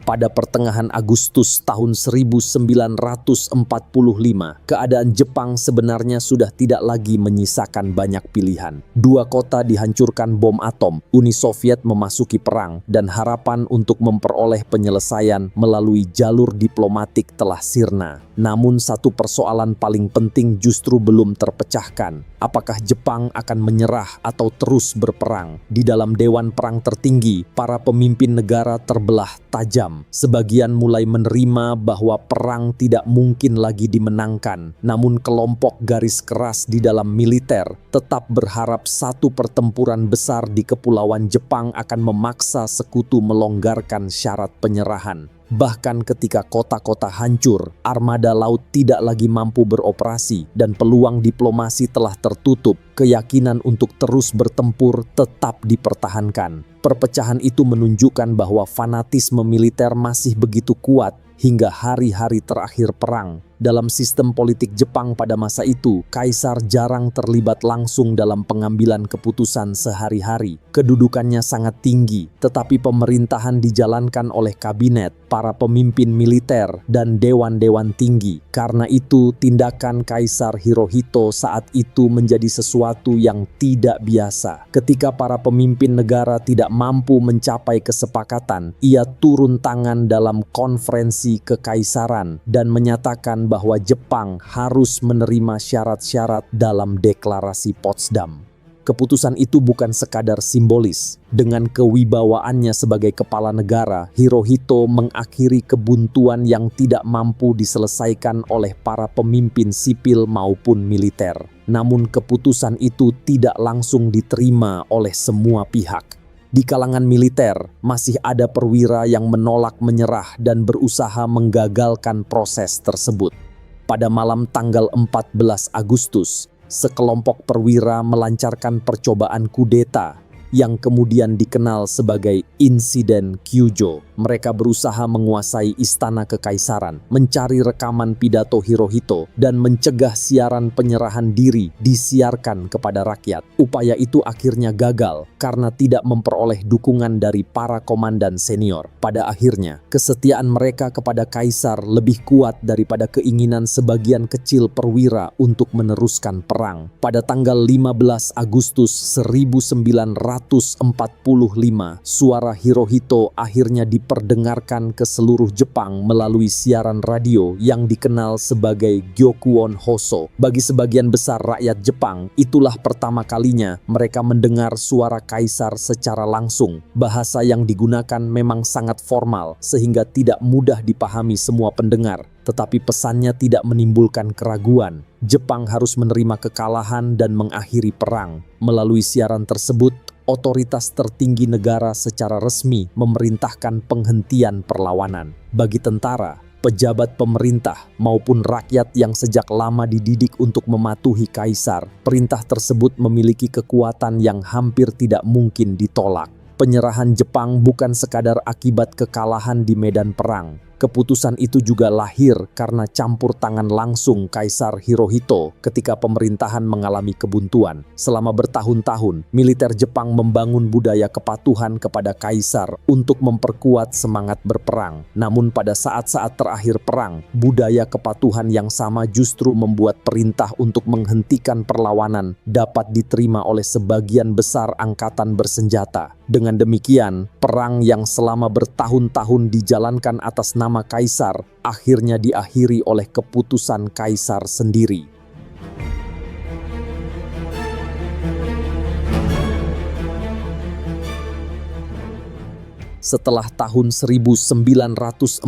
B: Pada pertengahan Agustus tahun 1945, keadaan Jepang sebenarnya sudah tidak lagi menyisakan banyak pilihan. Dua kota dihancurkan bom atom, Uni Soviet memasuki perang, dan harapan untuk memperoleh penyelesaian melalui jalur diplomatik telah sirna. Namun satu persoalan paling penting justru belum terpecahkan. Apakah Jepang akan menyerah atau terus berperang? Di dalam Dewan Perang Tertinggi, para pemimpin negara terbelah tajam. Sebagian mulai menerima bahwa perang tidak mungkin lagi dimenangkan. Namun kelompok garis keras di dalam militer tetap berharap satu pertempuran besar di kepulauan Jepang akan memaksa sekutu melonggarkan syarat penyerahan. Bahkan ketika kota-kota hancur, armada laut tidak lagi mampu beroperasi, dan peluang diplomasi telah tertutup, keyakinan untuk terus bertempur tetap dipertahankan. Perpecahan itu menunjukkan bahwa fanatisme militer masih begitu kuat hingga hari-hari terakhir perang. Dalam sistem politik Jepang pada masa itu, kaisar jarang terlibat langsung dalam pengambilan keputusan sehari-hari. Kedudukannya sangat tinggi, tetapi pemerintahan dijalankan oleh kabinet, para pemimpin militer, dan dewan-dewan tinggi. Karena itu, tindakan Kaisar Hirohito saat itu menjadi sesuatu yang tidak biasa. Ketika para pemimpin negara tidak mampu mencapai kesepakatan, ia turun tangan dalam konferensi kekaisaran dan menyatakan bahwa Jepang harus menerima syarat-syarat dalam deklarasi Potsdam. Keputusan itu bukan sekadar simbolis. Dengan kewibawaannya sebagai kepala negara, Hirohito mengakhiri kebuntuan yang tidak mampu diselesaikan oleh para pemimpin sipil maupun militer. Namun keputusan itu tidak langsung diterima oleh semua pihak. Di kalangan militer, masih ada perwira yang menolak menyerah dan berusaha menggagalkan proses tersebut. Pada malam tanggal 14 Agustus, sekelompok perwira melancarkan percobaan kudeta yang kemudian dikenal sebagai Insiden Kyujo. Mereka berusaha menguasai istana kekaisaran, mencari rekaman pidato Hirohito, dan mencegah siaran penyerahan diri disiarkan kepada rakyat. Upaya itu akhirnya gagal karena tidak memperoleh dukungan dari para komandan senior. Pada akhirnya, kesetiaan mereka kepada kaisar lebih kuat daripada keinginan sebagian kecil perwira untuk meneruskan perang. Pada tanggal 15 Agustus 1945, suara Hirohito akhirnya diperdengarkan ke seluruh Jepang melalui siaran radio yang dikenal sebagai Gyokuon Hoso. Bagi sebagian besar rakyat Jepang, itulah pertama kalinya mereka mendengar suara kaisar secara langsung. Bahasa yang digunakan memang sangat formal sehingga tidak mudah dipahami semua pendengar. Tetapi pesannya tidak menimbulkan keraguan. Jepang harus menerima kekalahan dan mengakhiri perang. Melalui siaran tersebut, otoritas tertinggi negara secara resmi memerintahkan penghentian perlawanan. Bagi tentara, pejabat pemerintah, maupun rakyat yang sejak lama dididik untuk mematuhi kaisar, perintah tersebut memiliki kekuatan yang hampir tidak mungkin ditolak. Penyerahan Jepang bukan sekadar akibat kekalahan di medan perang, Keputusan itu juga lahir karena campur tangan langsung Kaisar Hirohito ketika pemerintahan mengalami kebuntuan. Selama bertahun-tahun, militer Jepang membangun budaya kepatuhan kepada kaisar untuk memperkuat semangat berperang. Namun pada saat-saat terakhir perang, budaya kepatuhan yang sama justru membuat perintah untuk menghentikan perlawanan dapat diterima oleh sebagian besar angkatan bersenjata. Dengan demikian, perang yang selama bertahun-tahun dijalankan atas nama kaisar akhirnya diakhiri oleh keputusan kaisar sendiri. Setelah tahun 1945,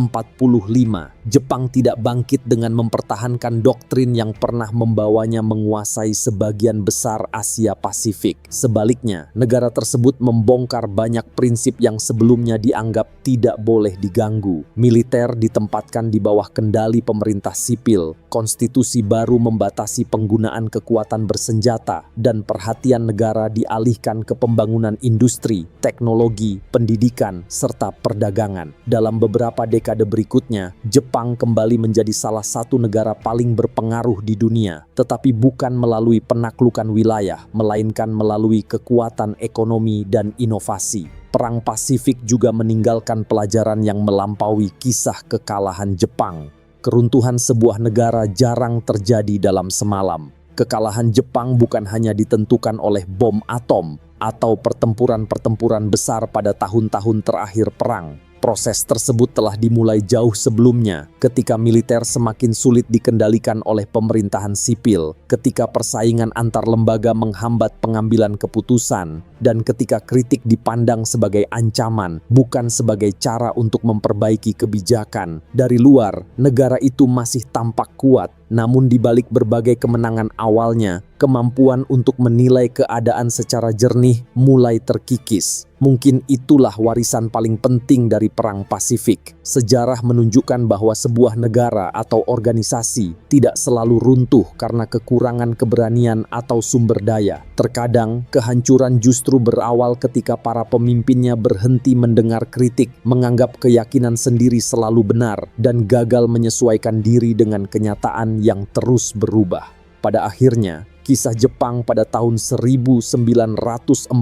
B: Jepang tidak bangkit dengan mempertahankan doktrin yang pernah membawanya menguasai sebagian besar Asia Pasifik. Sebaliknya, negara tersebut membongkar banyak prinsip yang sebelumnya dianggap tidak boleh diganggu. Militer ditempatkan di bawah kendali pemerintah sipil, konstitusi baru membatasi penggunaan kekuatan bersenjata, dan perhatian negara dialihkan ke pembangunan industri, teknologi, pendidikan, serta perdagangan. Dalam beberapa dekade berikutnya, Jepang kembali menjadi salah satu negara paling berpengaruh di dunia, tetapi bukan melalui penaklukan wilayah, melainkan melalui kekuatan ekonomi dan inovasi. Perang Pasifik juga meninggalkan pelajaran yang melampaui kisah kekalahan Jepang. Keruntuhan sebuah negara jarang terjadi dalam semalam. Kekalahan Jepang bukan hanya ditentukan oleh bom atom atau pertempuran-pertempuran besar pada tahun-tahun terakhir perang. Proses tersebut telah dimulai jauh sebelumnya, ketika militer semakin sulit dikendalikan oleh pemerintahan sipil, ketika persaingan antar lembaga menghambat pengambilan keputusan, dan ketika kritik dipandang sebagai ancaman, bukan sebagai cara untuk memperbaiki kebijakan. Dari luar, negara itu masih tampak kuat, namun di balik berbagai kemenangan awalnya, kemampuan untuk menilai keadaan secara jernih mulai terkikis. Mungkin itulah warisan paling penting dari Perang Pasifik. Sejarah menunjukkan bahwa sebuah negara atau organisasi tidak selalu runtuh karena kekurangan keberanian atau sumber daya. Terkadang, kehancuran justru berawal ketika para pemimpinnya berhenti mendengar kritik, menganggap keyakinan sendiri selalu benar, dan gagal menyesuaikan diri dengan kenyataan yang terus berubah. Pada akhirnya, kisah Jepang pada tahun 1945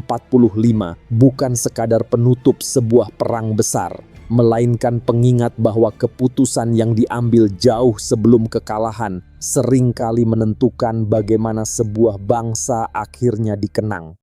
B: bukan sekadar penutup sebuah perang besar, melainkan pengingat bahwa keputusan yang diambil jauh sebelum kekalahan seringkali menentukan bagaimana sebuah bangsa akhirnya dikenang.